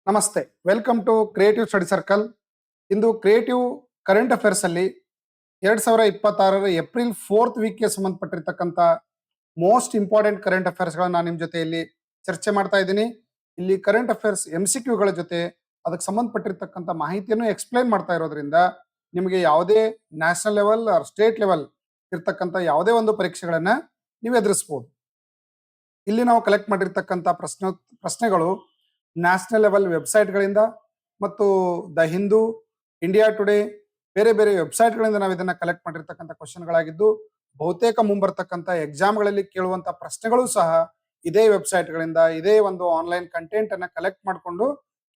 ನಮಸ್ತೆ, welcome to creative study circle. ಇಂದು creative current affairs ಅಲ್ಲಿ 2026 ಏಪ್ರಿಲ್ 4th ವೀಕ್ಗೆ ಸಂಬಂಧಪಟ್ಟಿರ್ತಕ್ಕಂಥ ಮೋಸ್ಟ್ ಇಂಪಾರ್ಟೆಂಟ್ ಕರೆಂಟ್ ಅಫೇರ್ಸ್ಗಳನ್ನ ನಾನು ನಿಮ್ಮ ಜೊತೆ ಇಲ್ಲಿ ಚರ್ಚೆ ಮಾಡ್ತಾ ಇದ್ದೀನಿ. ಇಲ್ಲಿ ಕರೆಂಟ್ ಅಫೇರ್ಸ್ MCQಗಳ ಜೊತೆ ಅದಕ್ಕೆ ಸಂಬಂಧಪಟ್ಟಿರ್ತಕ್ಕಂಥ ಮಾಹಿತಿಯನ್ನು ಎಕ್ಸ್ಪ್ಲೈನ್ ಮಾಡ್ತಾ ಇರೋದ್ರಿಂದ ನಿಮಗೆ ಯಾವುದೇ national level or state level ಇರ್ತಕ್ಕಂಥ ಯಾವುದೇ ಒಂದು ಪರೀಕ್ಷೆಗಳನ್ನ ನೀವು ಎದುರಿಸಬಹುದು. ಇಲ್ಲಿ ನಾವು ಕಲೆಕ್ಟ್ ಮಾಡಿರ್ತಕ್ಕಂಥ ಪ್ರಶ್ನೆಗಳು ನ್ಯಾಷನಲ್ ಲೆವೆಲ್ ವೆಬ್ಸೈಟ್ಗಳಿಂದ ಮತ್ತು ದ ಹಿಂದೂ, ಇಂಡಿಯಾ ಟುಡೇ, ಬೇರೆ ಬೇರೆ ವೆಬ್ಸೈಟ್ಗಳಿಂದ ನಾವು ಇದನ್ನ ಕಲೆಕ್ಟ್ ಮಾಡಿರ್ತಕ್ಕಂಥ ಕ್ವಶನ್ಗಳಾಗಿದ್ದು, ಬಹುತೇಕ ಮುಂಬರ್ತಕ್ಕಂಥ ಎಕ್ಸಾಮ್ಗಳಲ್ಲಿ ಕೇಳುವಂತ ಪ್ರಶ್ನೆಗಳು ಸಹ ಇದೇ ವೆಬ್ಸೈಟ್ಗಳಿಂದ, ಇದೇ ಒಂದು ಆನ್ಲೈನ್ ಕಂಟೆಂಟ್ ಅನ್ನ ಕಲೆಕ್ಟ್ ಮಾಡಿಕೊಂಡು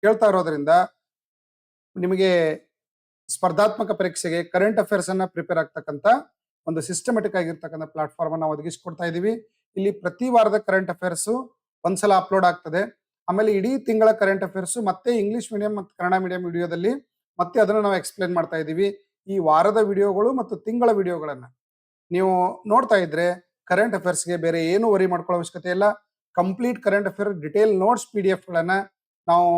ಕೇಳ್ತಾ ಇರೋದ್ರಿಂದ ನಿಮಗೆ ಸ್ಪರ್ಧಾತ್ಮಕ ಪರೀಕ್ಷೆಗೆ ಕರೆಂಟ್ ಅಫೇರ್ಸ್ ಅನ್ನ ಪ್ರಿಪೇರ್ ಆಗ್ತಕ್ಕಂಥ ಒಂದು ಸಿಸ್ಟಮೆಟಿಕ್ ಆಗಿರ್ತಕ್ಕಂಥ ಪ್ಲಾಟ್ಫಾರ್ಮ್ ಅನ್ನ ಒದಗಿಸಿಕೊಡ್ತಾ ಇದೀವಿ. ಇಲ್ಲಿ ಪ್ರತಿ ವಾರದ ಕರೆಂಟ್ ಅಫೇರ್ಸ್ ಒಂದ್ಸಲ ಅಪ್ಲೋಡ್ ಆಗ್ತದೆ. ಆಮೇಲೆ ಇಡೀ ತಿಂಗಳ ಕರೆಂಟ್ ಅಫೇರ್ಸ್ ಮತ್ತೆ ಇಂಗ್ಲಿಷ್ ಮೀಡಿಯಂ ಮತ್ತು ಕನ್ನಡ ಮೀಡಿಯಂ ವಿಡಿಯೋದಲ್ಲಿ ಮತ್ತೆ ಅದನ್ನು ನಾವು ಎಕ್ಸ್ಪ್ಲೇನ್ ಮಾಡ್ತಾ ಇದ್ದೀವಿ. ಈ ವಾರದ ವಿಡಿಯೋಗಳು ಮತ್ತು ತಿಂಗಳ ವಿಡಿಯೋಗಳನ್ನ ನೀವು ನೋಡ್ತಾ ಇದ್ರೆ ಕರೆಂಟ್ ಅಫೇರ್ಸ್ಗೆ ಬೇರೆ ಏನು ವರಿ ಮಾಡ್ಕೊಳ್ಳೋ ಅವಶ್ಯಕತೆ ಇಲ್ಲ. Complete current affair detail notes PDF ಗಳನ್ನ ನಾವು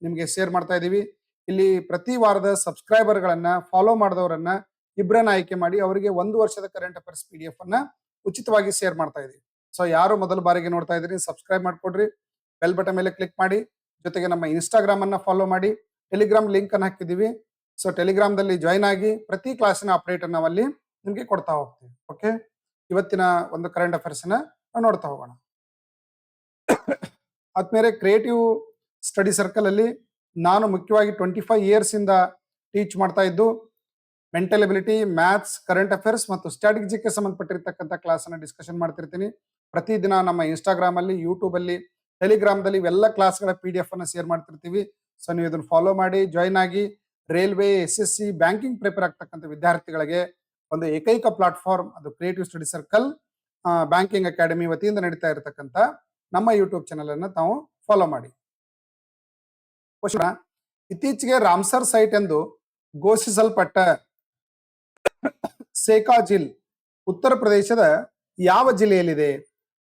ನಿಮಗೆ ಶೇರ್ ಮಾಡ್ತಾ ಇದ್ದೀವಿ. ಇಲ್ಲಿ ಪ್ರತಿ ವಾರದ ಸಬ್ಸ್ಕ್ರೈಬರ್ಗಳನ್ನ ಫಾಲೋ ಮಾಡಿದವರನ್ನ ಇಬ್ಬರನ್ನ ಆಯ್ಕೆ ಮಾಡಿ ಅವರಿಗೆ 1 ವರ್ಷದ ಕರೆಂಟ್ ಅಫೇರ್ಸ್ PDF ಅನ್ನ ಉಚಿತವಾಗಿ ಶೇರ್ ಮಾಡ್ತಾ ಇದೀವಿ. ಸೊ ಯಾರು ಮೊದಲ ಬಾರಿಗೆ ನೋಡ್ತಾ ಇದ್ರಿ ಸಬ್ಸ್ಕ್ರೈಬ್ ಮಾಡ್ಕೊಡ್ರಿ, ಬೆಲ್ ಬಟನ್ ಮೇಲೆ ಕ್ಲಿಕ್ ಮಾಡಿ, ಜೊತೆಗೆ ನಮ್ಮ ಇನ್ಸ್ಟಾಗ್ರಾಮ್ ಅನ್ನ ಫಾಲೋ ಮಾಡಿ, ಟೆಲಿಗ್ರಾಮ್ ಲಿಂಕ್ ಅನ್ನು ಹಾಕಿದೀವಿ. ಸೊ ಟೆಲಿಗ್ರಾಮ್ದಲ್ಲಿ ಜಾಯ್ನ್ ಆಗಿ ಪ್ರತಿ ಕ್ಲಾಸಿನ ಅಪ್ಡೇಟ್ ನಾವು ಅಲ್ಲಿ ನಿಮ್ಗೆ ಕೊಡ್ತಾ ಹೋಗ್ತೀವಿ. ಓಕೆ, ಇವತ್ತಿನ ಒಂದು ಕರೆಂಟ್ ಅಫೇರ್ಸ್ ನ ನಾವು ನೋಡ್ತಾ ಹೋಗೋಣ. ಆದ್ಮೇಲೆ ಕ್ರಿಯೇಟಿವ್ ಸ್ಟಡಿ ಸರ್ಕಲ್ ಅಲ್ಲಿ ನಾನು ಮುಖ್ಯವಾಗಿ 25 ಇಯರ್ಸ್ ಇಂದ ಟೀಚ್ ಮಾಡ್ತಾ ಇದ್ದು mental ability, maths, current affairs ಮತ್ತು ಸ್ಟ್ರಾಟಜಿಗೆ ಸಂಬಂಧಪಟ್ಟಿರ್ತಕ್ಕಂಥ ಕ್ಲಾಸ್ ಅನ್ನ ಡಿಸ್ಕಷನ್ ಮಾಡ್ತಿರ್ತೀನಿ. ಪ್ರತಿದಿನ ನಮ್ಮ ಇನ್ಸ್ಟಾಗ್ರಾಮ್ ಅಲ್ಲಿ, ಯೂಟ್ಯೂಬ್ ಅಲ್ಲಿ, ಟೆಲಿಗ್ರಾಮ್ದಲ್ಲಿ ಇವೆಲ್ಲ ಕ್ಲಾಸ್ಗಳ PDF ಅನ್ನ ಶೇರ್ ಮಾಡ್ತಿರ್ತೀವಿ. ಸೊ ನೀವು ಇದನ್ನು ಫಾಲೋ ಮಾಡಿ ಜಾಯ್ನ್ ಆಗಿ ರೈಲ್ವೆ, SSC, ಬ್ಯಾಂಕಿಂಗ್ ಪ್ರಿಪೇರ್ ಆಗ್ತಕ್ಕಂಥ ವಿದ್ಯಾರ್ಥಿಗಳಿಗೆ ಒಂದು ಏಕೈಕ ಪ್ಲಾಟ್ಫಾರ್ಮ್ ಅದು creative study circle banking academy ವತಿಯಿಂದ ನಡೀತಾ ಇರತಕ್ಕಂಥ ನಮ್ಮ ಯೂಟ್ಯೂಬ್ ಚಾನಲ್ ಅನ್ನು ತಾವು ಫಾಲೋ ಮಾಡಿ. ಇತ್ತೀಚೆಗೆ ರಾಮ್ಸರ್ ಸೈಟ್ ಎಂದು ಘೋಷಿಸಲ್ಪಟ್ಟ ಸೇಕಾಜಿಲ್ ಉತ್ತರ ಪ್ರದೇಶದ ಯಾವ ಜಿಲ್ಲೆಯಲ್ಲಿದೆ?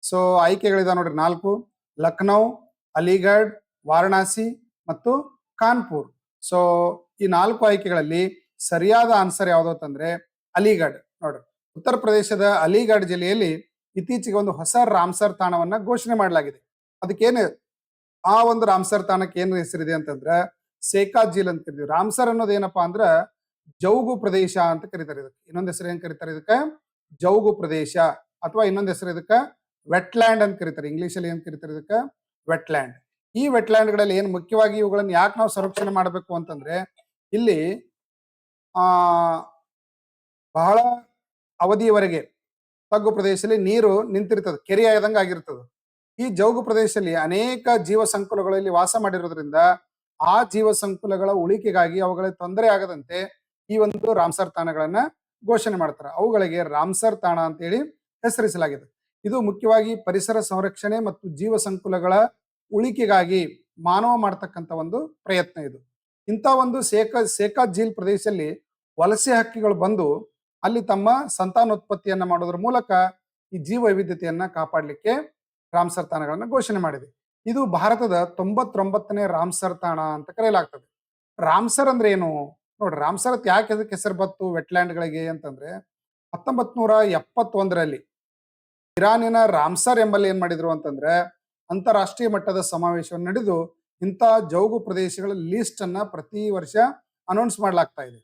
ಸೊ ಆಯ್ಕೆಗಳಿದೆ ನೋಡ್ರಿ 4: ಲಕ್ನೌ, ಅಲಿಗಢ್, ವಾರಣಾಸಿ ಮತ್ತು ಕಾನ್ಪುರ್. ಸೊ ಈ 4 ಆಯ್ಕೆಗಳಲ್ಲಿ ಸರಿಯಾದ ಆನ್ಸರ್ ಯಾವುದು ಅಂತಂದ್ರೆ ಅಲಿಗಢ್. ನೋಡ್ರಿ, ಉತ್ತರ ಪ್ರದೇಶದ ಅಲಿಗಢ್ ಜಿಲ್ಲೆಯಲ್ಲಿ ಇತ್ತೀಚೆಗೆ ಒಂದು ಹೊಸ ರಾಮ್ಸರ್ ತಾಣವನ್ನ ಘೋಷಣೆ ಮಾಡಲಾಗಿದೆ. ಅದಕ್ಕೇನು ಆ ಒಂದು ರಾಮ್ಸರ್ ತಾಣಕ್ಕೆ ಏನು ಹೆಸರಿದೆ ಅಂತಂದ್ರೆ ಸೇಕಾಜಿಲ್ ಅಂತ ಕರಿತೀವಿ. ರಾಮ್ಸರ್ ಅನ್ನೋದು ಏನಪ್ಪಾ ಅಂದ್ರ ಜೌಗು ಪ್ರದೇಶ ಅಂತ ಕರೀತಾರೆ. ಇದಕ್ಕೆ ಇನ್ನೊಂದು ಹೆಸರು ಏನ್ ಕರೀತಾರೆ? ಇದಕ್ಕೆ ಜೌಗು ಪ್ರದೇಶ, ಅಥವಾ ಇನ್ನೊಂದು ಹೆಸರು ಇದಕ್ಕೆ ವೆಟ್ಲ್ಯಾಂಡ್ ಅಂತ ಕರೀತಾರೆ. ಇಂಗ್ಲಿಷ್ ಅಲ್ಲಿ ಏನ್ ಕರೀತಾರೆ? ಇದಕ್ಕೆ ವೆಟ್ಲ್ಯಾಂಡ್. ಈ ವೆಟ್ಲ್ಯಾಂಡ್ ಗಳಲ್ಲಿ ಏನ್ ಮುಖ್ಯವಾಗಿ ಇವುಗಳನ್ನ ಯಾಕೆ ನಾವು ಸಂರಕ್ಷಣೆ ಮಾಡಬೇಕು ಅಂತಂದ್ರೆ ಇಲ್ಲಿ ಆ ಬಹಳ ಅವಧಿಯವರೆಗೆ ತಗ್ಗು ಪ್ರದೇಶದಲ್ಲಿ ನೀರು ನಿಂತಿರ್ತದೆ, ಕೆರೆ ಆದಂಗ ಆಗಿರ್ತದೆ. ಈ ಜೌಗು ಪ್ರದೇಶದಲ್ಲಿ ಅನೇಕ ಜೀವ ಸಂಕುಲಗಳಲ್ಲಿ ವಾಸ ಮಾಡಿರೋದ್ರಿಂದ ಆ ಜೀವ ಸಂಕುಲಗಳ ಉಳಿಕೆಗಾಗಿ ಅವುಗಳಿಗೆ ತೊಂದರೆ ಆಗದಂತೆ ಈ ಒಂದು ರಾಮ್ಸರ್ ತಾಣಗಳನ್ನ ಘೋಷಣೆ ಮಾಡ್ತಾರೆ. ಅವುಗಳಿಗೆ ರಾಮ್ಸರ್ ತಾಣ ಅಂತ ಹೇಳಿ ಹೆಸರಿಸಲಾಗಿದೆ. ಇದು ಮುಖ್ಯವಾಗಿ ಪರಿಸರ ಸಂರಕ್ಷಣೆ ಮತ್ತು ಜೀವ ಸಂಕುಲಗಳ ಉಳಿಕೆಗಾಗಿ ಮಾನವ ಮಾಡ್ತಕ್ಕಂಥ ಒಂದು ಪ್ರಯತ್ನ ಇದು. ಇಂಥ ಒಂದು ಸೇಕಾಜಿಲ್ ಪ್ರದೇಶದಲ್ಲಿ ವಲಸೆ ಹಕ್ಕಿಗಳು ಬಂದು ಅಲ್ಲಿ ತಮ್ಮ ಸಂತಾನೋತ್ಪತ್ತಿಯನ್ನ ಮಾಡೋದ್ರ ಮೂಲಕ ಈ ಜೀವ ವೈವಿಧ್ಯತೆಯನ್ನ ಕಾಪಾಡಲಿಕ್ಕೆ ರಾಮ್ಸರ್ ತಾಣಗಳನ್ನ ಘೋಷಣೆ ಮಾಡಿದೆ. ಇದು ಭಾರತದ 99ನೇ ರಾಮ್ಸರ್ ತಾಣ ಅಂತ ಕರೆಯಲಾಗ್ತದೆ. ರಾಮ್ಸರ್ ಅಂದ್ರೆ ಏನು ನೋಡ್ರಿ, ರಾಮ್ಸರ್ ಯಾಕೆ ಅದಕ್ಕೆ ಹೆಸರು ಬತ್ತು ವೆಟ್ಲ್ಯಾಂಡ್ ಗಳಿಗೆ ಅಂತಂದ್ರೆ 1971ರಲ್ಲಿ ಇರಾನಿನ ರಾಮ್ಸರ್ ಎಂಬಲ್ಲಿ ಏನ್ ಮಾಡಿದ್ರು ಅಂತಂದ್ರೆ ಅಂತಾರಾಷ್ಟ್ರೀಯ ಮಟ್ಟದ ಸಮಾವೇಶವನ್ನು ನಡೆದು ಇಂಥ ಜೌಗು ಪ್ರದೇಶಗಳ ಲಿಸ್ಟ್ ಅನ್ನ ಪ್ರತಿ ವರ್ಷ ಅನೌನ್ಸ್ ಮಾಡ್ಲಾಗ್ತಾ ಇದೆ.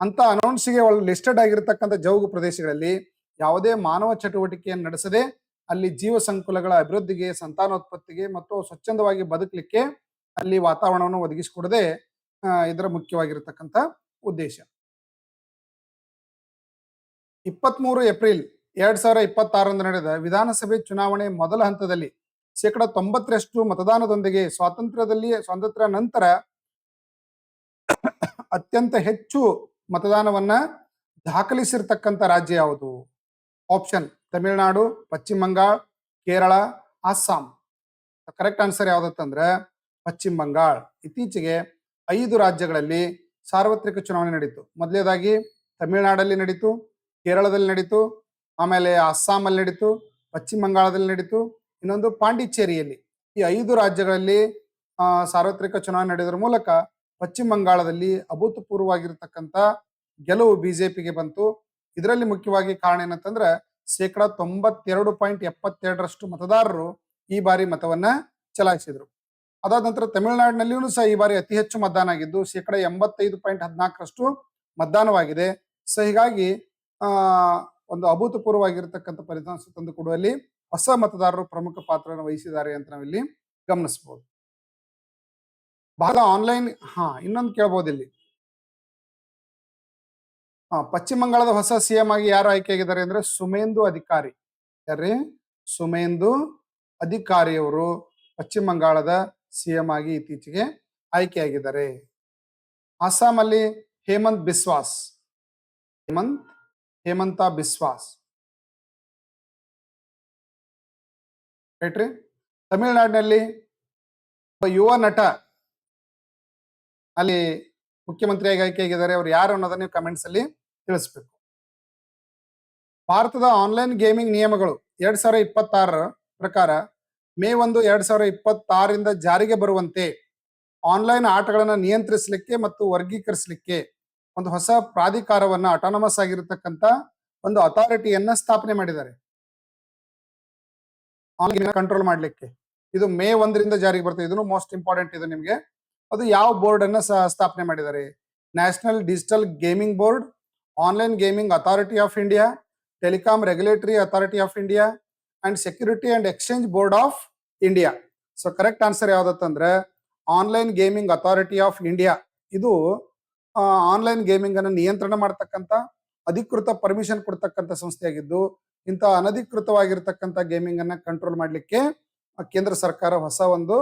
ಅಂತ ಅನೌನ್ಸ್ಗೆ ಲಿಸ್ಟೆಡ್ ಆಗಿರ್ತಕ್ಕಂಥ ಜೌಗು ಪ್ರದೇಶಗಳಲ್ಲಿ ಯಾವುದೇ ಮಾನವ ಚಟುವಟಿಕೆಯನ್ನು ನಡೆಸದೆ ಅಲ್ಲಿ ಜೀವ ಸಂಕುಲಗಳ ಅಭಿವೃದ್ಧಿಗೆ, ಸಂತಾನೋತ್ಪತ್ತಿಗೆ ಮತ್ತು ಸ್ವಚ್ಛಂದವಾಗಿ ಬದುಕಲಿಕ್ಕೆ ಅಲ್ಲಿ ವಾತಾವರಣವನ್ನು ಒದಗಿಸಿಕೊಡದೆ ಇದರ ಮುಖ್ಯವಾಗಿರತಕ್ಕಂಥ ಉದ್ದೇಶ. 23 ಏಪ್ರಿಲ್ 2026 ನಡೆದ ವಿಧಾನಸಭೆ ಚುನಾವಣೆ ಮೊದಲ ಹಂತದಲ್ಲಿ 90% ಮತದಾನದೊಂದಿಗೆ ಸ್ವಾತಂತ್ರ್ಯ ನಂತರ ಅತ್ಯಂತ ಹೆಚ್ಚು ಮತದಾನವನ್ನ ದಾಖಲಿಸಿರ್ತಕ್ಕಂಥ ರಾಜ್ಯ ಯಾವುದು? ಆಪ್ಷನ್ ತಮಿಳುನಾಡು, ಪಶ್ಚಿಮ ಬಂಗಾಳ, ಕೇರಳ, ಅಸ್ಸಾಂ. ಕರೆಕ್ಟ್ ಆನ್ಸರ್ ಯಾವ್ದಂದ್ರೆ ಪಶ್ಚಿಮ ಬಂಗಾಳ. ಇತ್ತೀಚೆಗೆ 5 ರಾಜ್ಯಗಳಲ್ಲಿ ಸಾರ್ವತ್ರಿಕ ಚುನಾವಣೆ ನಡೀತು. ಮೊದಲನೇದಾಗಿ ತಮಿಳುನಾಡಲ್ಲಿ ನಡೀತು, ಕೇರಳದಲ್ಲಿ ನಡೀತು, ಆಮೇಲೆ ಅಸ್ಸಾಂ ಅಲ್ಲಿ ನಡೀತು, ಪಶ್ಚಿಮ ಬಂಗಾಳದಲ್ಲಿ ನಡೀತು, ಇನ್ನೊಂದು ಪಾಂಡಿಚೇರಿಯಲ್ಲಿ. ಈ 5 ರಾಜ್ಯಗಳಲ್ಲಿ ಸಾರ್ವತ್ರಿಕ ಚುನಾವಣೆ ನಡೆಯೋದ್ರ ಮೂಲಕ ಪಶ್ಚಿಮ ಬಂಗಾಳದಲ್ಲಿ ಅಭೂತಪೂರ್ವವಾಗಿರ್ತಕ್ಕಂಥ ಗೆಲುವು ಬಿಜೆಪಿಗೆ ಬಂತು. ಇದರಲ್ಲಿ ಮುಖ್ಯವಾಗಿ ಕಾರಣ ಏನಂತಂದ್ರೆ 92.72% ಮತದಾರರು ಈ ಬಾರಿ ಮತವನ್ನ ಚಲಾಯಿಸಿದ್ರು. ಅದಾದ ನಂತರ ತಮಿಳುನಾಡಿನಲ್ಲಿಯೂ ಸಹ ಈ ಬಾರಿ ಅತಿ ಹೆಚ್ಚು ಮತದಾನ ಆಗಿದ್ದು 85.14% ಮತದಾನವಾಗಿದೆ. ಸೊ ಹೀಗಾಗಿ ಆ ಒಂದು ಅಭೂತಪೂರ್ವವಾಗಿರ್ತಕ್ಕಂಥ ಫಲಿತಾಂಶ ತಂದು ಕೊಡುವಲ್ಲಿ ಹೊಸ ಮತದಾರರು ಪ್ರಮುಖ ಪಾತ್ರವನ್ನು ವಹಿಸಿದ್ದಾರೆ ಅಂತ ನಾವಿಲ್ಲಿ ಗಮನಿಸಬಹುದು. ಬಹಳ ಆನ್ಲೈನ್ ಇನ್ನೊಂದು ಕೇಳಬಹುದು ಇಲ್ಲಿ. ಪಶ್ಚಿಮ ಬಂಗಾಳದ ಹೊಸ ಸಿಎಂ ಆಗಿ ಯಾರು ಆಯ್ಕೆಯಾಗಿದ್ದಾರೆ ಅಂದ್ರೆ ಸುಮೇಂದು ಅಧಿಕಾರಿ. ಯಾರ್ರಿ? ಸುಮೇಂದು ಅಧಿಕಾರಿ ಅವರು ಪಶ್ಚಿಮ ಬಂಗಾಳದ ಸಿಎಂ ಆಗಿ ಇತ್ತೀಚೆಗೆ ಆಯ್ಕೆಯಾಗಿದ್ದಾರೆ. ಅಸ್ಸಾಂ ಅಲ್ಲಿ ಹೇಮಂತ ಬಿಸ್ವಾಸ್ ರೈಟ್ರಿ. ತಮಿಳುನಾಡಿನಲ್ಲಿ ಯುವ ನಟ ಅಲ್ಲಿ ಮುಖ್ಯಮಂತ್ರಿಯಾಗಿ ಆಯ್ಕೆಯಾಗಿದ್ದಾರೆ. ಅವ್ರು ಯಾರು ಅನ್ನೋದನ್ನ ನೀವು ಕಮೆಂಟ್ಸ್ ಅಲ್ಲಿ ತಿಳಿಸ್ಬೇಕು. ಭಾರತದ ಆನ್ಲೈನ್ ಗೇಮಿಂಗ್ ನಿಯಮಗಳು 2026 ಪ್ರಕಾರ ಮೇ 1, 2026 ಜಾರಿಗೆ ಬರುವಂತೆ ಆನ್ಲೈನ್ ಆಟಗಳನ್ನು ನಿಯಂತ್ರಿಸಲಿಕ್ಕೆ ಮತ್ತು ವರ್ಗೀಕರಿಸಲಿಕ್ಕೆ ಒಂದು ಹೊಸ ಪ್ರಾಧಿಕಾರವನ್ನ ಅಟಾನಮಸ್ ಆಗಿರತಕ್ಕಂತ ಒಂದು ಅಥಾರಿಟಿಯನ್ನ ಸ್ಥಾಪನೆ ಮಾಡಿದ್ದಾರೆ ಆನ್ಲೈನ್ ಕಂಟ್ರೋಲ್ ಮಾಡ್ಲಿಕ್ಕೆ. ಇದು ಮೇ 1 ಜಾರಿಗೆ ಬರ್ತದೆ. ಇದನ್ನು ಮೋಸ್ಟ್ ಇಂಪಾರ್ಟೆಂಟ್ ಇದೆ ನಿಮಗೆ. ಅದು ಯಾವ ಬೋರ್ಡ್ ಅನ್ನ ಸ್ಥಾಪನೆ ಮಾಡಿದ್ದಾರೆ? National digital gaming board, online gaming authority of India, telecom regulatory authority of India and security and exchange board of India. So correct answer ಯಾವ್ದತ್ತಂದ್ರೆ online gaming authority of India. ಇದು online gaming ಅನ್ನು ನಿಯಂತ್ರಣ ಮಾಡ್ತಕ್ಕಂಥ ಅಧಿಕೃತ permission ಕೊಡ್ತಕ್ಕಂಥ ಸಂಸ್ಥೆಯಾಗಿದ್ದು, ಇಂಥ ಅನಧಿಕೃತವಾಗಿರ್ತಕ್ಕಂಥ gaming ಅನ್ನ ಕಂಟ್ರೋಲ್ ಮಾಡ್ಲಿಕ್ಕೆ ಕೇಂದ್ರ ಸರ್ಕಾರ ಹೊಸ ಒಂದು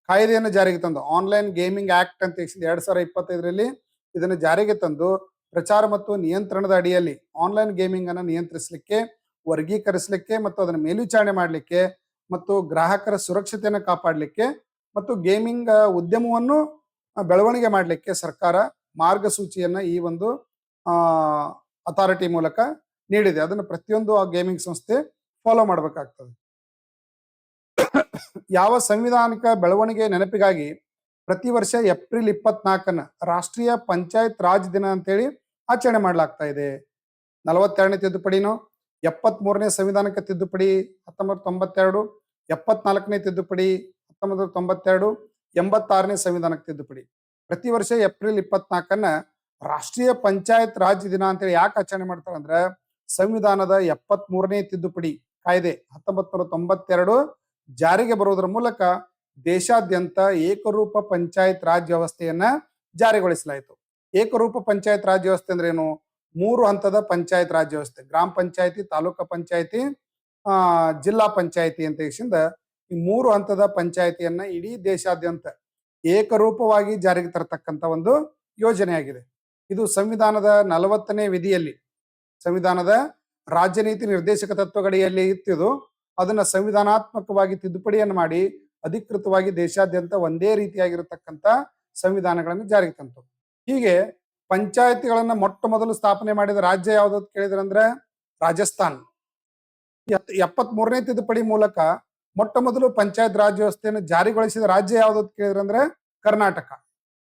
ಕಾಯ್ದೆಯನ್ನು ಜಾರಿಗೆ ತಂದು ಆನ್ಲೈನ್ ಗೇಮಿಂಗ್ ಆಕ್ಟ್ ಅಂತ 2025 ಇದನ್ನು ಜಾರಿಗೆ ತಂದು ಪ್ರಚಾರ ಮತ್ತು ನಿಯಂತ್ರಣದ ಅಡಿಯಲ್ಲಿ ಆನ್ಲೈನ್ ಗೇಮಿಂಗ್ ಅನ್ನು ನಿಯಂತ್ರಿಸಲಿಕ್ಕೆ, ವರ್ಗೀಕರಿಸಲಿಕ್ಕೆ ಮತ್ತು ಅದನ್ನು ಮೇಲ್ವಿಚಾರಣೆ ಮಾಡಲಿಕ್ಕೆ ಮತ್ತು ಗ್ರಾಹಕರ ಸುರಕ್ಷತೆಯನ್ನು ಕಾಪಾಡಲಿಕ್ಕೆ ಮತ್ತು ಗೇಮಿಂಗ್ ಉದ್ಯಮವನ್ನು ಬೆಳವಣಿಗೆ ಮಾಡಲಿಕ್ಕೆ ಸರ್ಕಾರ ಮಾರ್ಗಸೂಚಿಯನ್ನ ಈ ಒಂದು ಅಥಾರಿಟಿ ಮೂಲಕ ನೀಡಿದೆ. ಅದನ್ನು ಪ್ರತಿಯೊಂದು ಆ ಗೇಮಿಂಗ್ ಸಂಸ್ಥೆ ಫಾಲೋ ಮಾಡಬೇಕಾಗ್ತದೆ. ಯಾವ ಸಂವಿಧಾನಿಕ ಬೆಳವಣಿಗೆ ನೆನಪಿಗಾಗಿ ಪ್ರತಿ ವರ್ಷ ಏಪ್ರಿಲ್ 24 ರಾಷ್ಟ್ರೀಯ ಪಂಚಾಯತ್ ರಾಜ್ ದಿನ ಅಂತೇಳಿ ಆಚರಣೆ ಮಾಡಲಾಗ್ತಾ ಇದೆ? 42ನೇ ತಿದ್ದುಪಡಿನೋ, 73ನೇ ಸಂವಿಧಾನಕ್ಕೆ ತಿದ್ದುಪಡಿ 1992, 74ನೇ ತಿದ್ದುಪಡಿ 1992, 86ನೇ ಸಂವಿಧಾನಕ್ಕೆ ತಿದ್ದುಪಡಿ. ಪ್ರತಿ ವರ್ಷ ಏಪ್ರಿಲ್ 24 ರಾಷ್ಟ್ರೀಯ ಪಂಚಾಯತ್ ರಾಜ್ ದಿನ ಅಂತೇಳಿ ಯಾಕೆ ಆಚರಣೆ ಮಾಡ್ತಾರೆ ಅಂದ್ರೆ ಸಂವಿಧಾನದ 73ನೇ ತಿದ್ದುಪಡಿ ಕಾಯ್ದೆ 1992 ಜಾರಿಗೆ ಬರುವುದರ ಮೂಲಕ ದೇಶಾದ್ಯಂತ ಏಕರೂಪ ಪಂಚಾಯತ್ ರಾಜ್ ವ್ಯವಸ್ಥೆಯನ್ನ ಜಾರಿಗೊಳಿಸಲಾಯಿತು. ಏಕರೂಪ ಪಂಚಾಯತ್ ರಾಜ್ ವ್ಯವಸ್ಥೆ ಅಂದ್ರೆ ಏನು? 3 ಹಂತದ ಪಂಚಾಯತ್ ರಾಜ್ ವ್ಯವಸ್ಥೆ, ಗ್ರಾಮ ಪಂಚಾಯತಿ, ತಾಲೂಕು ಪಂಚಾಯತಿ, ಜಿಲ್ಲಾ ಪಂಚಾಯತಿ ಅಂತ ಈ 3 ಹಂತದ ಪಂಚಾಯತಿಯನ್ನ ಇಡೀ ದೇಶಾದ್ಯಂತ ಏಕರೂಪವಾಗಿ ಜಾರಿಗೆ ತರತಕ್ಕಂತ ಒಂದು ಯೋಜನೆಯಾಗಿದೆ. ಇದು ಸಂವಿಧಾನದ 40ನೇ ವಿಧಿಯಲ್ಲಿ, ಸಂವಿಧಾನದ ರಾಜ್ಯ ನೀತಿ ನಿರ್ದೇಶಕ ತತ್ವಗಡಿಯಲ್ಲಿ ಇತ್ತಿದು. ಅದನ್ನ ಸಂವಿಧಾನಾತ್ಮಕವಾಗಿ ತಿದ್ದುಪಡಿಯನ್ನು ಮಾಡಿ ಅಧಿಕೃತವಾಗಿ ದೇಶಾದ್ಯಂತ ಒಂದೇ ರೀತಿಯಾಗಿರತಕ್ಕಂತ ಸಂವಿಧಾನಗಳನ್ನು ಜಾರಿಗೆ ತಂತು. ಹೀಗೆ ಪಂಚಾಯತಿಗಳನ್ನ ಮೊಟ್ಟ ಮೊದಲು ಸ್ಥಾಪನೆ ಮಾಡಿದ ರಾಜ್ಯ ಯಾವುದು ಅಂತ ಕೇಳಿದ್ರಂದ್ರೆ ರಾಜಸ್ಥಾನ್. 73ನೇ ತಿದ್ದುಪಡಿ ಮೂಲಕ ಮೊಟ್ಟ ಮೊದಲು ಪಂಚಾಯತ್ ರಾಜ್ ವ್ಯವಸ್ಥೆಯನ್ನು ಜಾರಿಗೊಳಿಸಿದ ರಾಜ್ಯ ಯಾವುದು ಅಂತ ಕೇಳಿದ್ರಂದ್ರೆ ಕರ್ನಾಟಕ.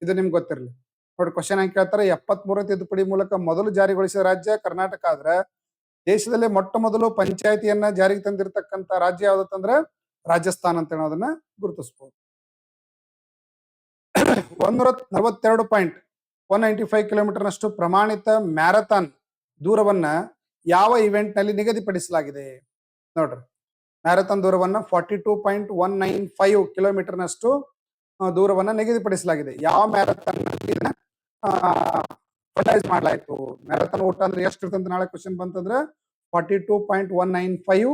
ಇದು ನಿಮ್ಗೆ ಗೊತ್ತಿರಲಿ. ನೋಡಿ, ಕ್ವಶನ್ ಹೆಂಗ್ ಕೇಳ್ತಾರೆ, 73ನೇ ತಿದ್ದುಪಡಿ ಮೂಲಕ ಮೊದಲು ಜಾರಿಗೊಳಿಸಿದ ರಾಜ್ಯ ಕರ್ನಾಟಕ ಆದ್ರೆ ದೇಶದಲ್ಲಿ ಮೊಟ್ಟ ಮೊದಲು ಪಂಚಾಯತಿಯನ್ನ ಜಾರಿಗೆ ತಂದಿರತಕ್ಕಂತ ರಾಜ್ಯ ಯಾವ್ದಂದ್ರೆ ರಾಜಸ್ಥಾನ್ ಅಂತ ಹೇಳೋದನ್ನ ಗುರುತಿಸಬಹುದು. 142.195 ಕಿಲೋಮೀಟರ್ನಷ್ಟು ಪ್ರಮಾಣಿತ ಮ್ಯಾರಥಾನ್ ದೂರವನ್ನ ಯಾವ ಇವೆಂಟ್ ನಲ್ಲಿ ನಿಗದಿಪಡಿಸಲಾಗಿದೆ? ನೋಡ್ರಿ, ಮ್ಯಾರಥಾನ್ ದೂರವನ್ನ 42.195 ಕಿಲೋಮೀಟರ್ನಷ್ಟು ದೂರವನ್ನ ನಿಗದಿಪಡಿಸಲಾಗಿದೆ. ಯಾವ ಮ್ಯಾರಥಾನ್ ನಲ್ಲಿ ಮಾಡಲಾಯಿತು? ಮ್ಯಾರಥಾನ್ ಓಟ ಅಂದ್ರೆ ಎಷ್ಟು ಇರ್ತಂತ ನಾಳೆ ಕ್ವಶನ್ ಬಂತಂದ್ರೆ 42.195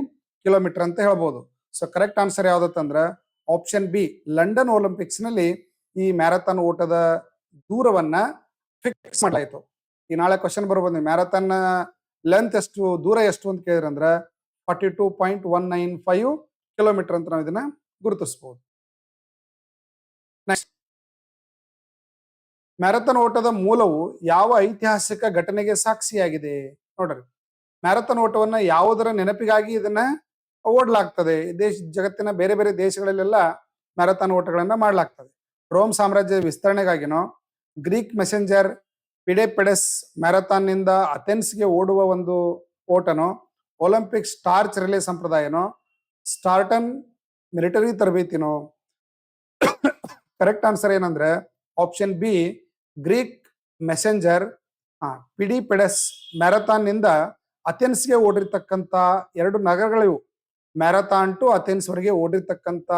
ಕಿಲೋಮೀಟರ್ ಅಂತ ಹೇಳ್ಬೋದು. ಸೊ ಕರೆಕ್ಟ್ ಆನ್ಸರ್ ಯಾವ್ದಂದ್ರೆ ಆಪ್ಷನ್ ಬಿ, ಲಂಡನ್ ಒಲಿಂಪಿಕ್ಸ್ ನಲ್ಲಿ ಈ ಮ್ಯಾರಥಾನ್ ಓಟದ ದೂರವನ್ನ ಫಿಕ್ಸ್ ಮಾಡಲಾಯಿತು. ಈ ನಾಳೆ ಕ್ವಶನ್ ಬರ್ಬೋದು, ಮ್ಯಾರಥಾನ್ ಲೆಂತ್ ಎಷ್ಟು, ದೂರ ಎಷ್ಟು ಅಂತ ಕೇಳಿದ್ರಂದ್ರೆ 42.195 ಕಿಲೋಮೀಟರ್ ಅಂತ ನಾವು ಇದನ್ನ ಗುರುತಿಸಬಹುದು. ನೆಕ್ಸ್ಟ್, ಮ್ಯಾರಥಾನ್ ಓಟದ ಮೂಲವು ಯಾವ ಐತಿಹಾಸಿಕ ಘಟನೆಗೆ ಸಾಕ್ಷಿಯಾಗಿದೆ? ನೋಡ್ರಿ, ಮ್ಯಾರಥಾನ್ ಓಟವನ್ನ ಯಾವುದರ ನೆನಪಿಗಾಗಿ ಇದನ್ನ ಓಡಲಾಗ್ತದೆ? ಜಗತ್ತಿನ ಬೇರೆ ಬೇರೆ ದೇಶಗಳಲ್ಲೆಲ್ಲ ಮ್ಯಾರಥಾನ್ ಓಟಗಳನ್ನ ಮಾಡಲಾಗ್ತದೆ. ರೋಮ್ ಸಾಮ್ರಾಜ್ಯದ ವಿಸ್ತರಣೆಗಾಗಿನೋ, ಗ್ರೀಕ್ ಮೆಸೆಂಜರ್ ಪಿಡೆಪೆಡಸ್ ಮ್ಯಾರಥಾನ್ ನಿಂದ ಅಥೆನ್ಸ್ಗೆ ಓಡುವ ಒಂದು ಓಟನೋ, ಒಲಿಂಪಿಕ್ ಸ್ಟಾರ್ಚ್ ರಿಲೇ ಸಂಪ್ರದಾಯನೋ, ಸ್ಟಾರ್ಟನ್ ಮಿಲಿಟರಿ ತರಬೇತಿನೋ? ಕರೆಕ್ಟ್ ಆನ್ಸರ್ ಏನಂದ್ರೆ option B, Greek messenger Pheidippides marathon ನಿಂದ ಅಥೆನ್ಸ್ಗೆ ಓಡಿರ್ತಕ್ಕಂಥ ಎರಡು ನಗರಗಳಿವು. ಮ್ಯಾರಥಾನ್ ಟು ಅಥೆನ್ಸ್ ವರೆಗೆ ಓಡಿರ್ತಕ್ಕಂಥ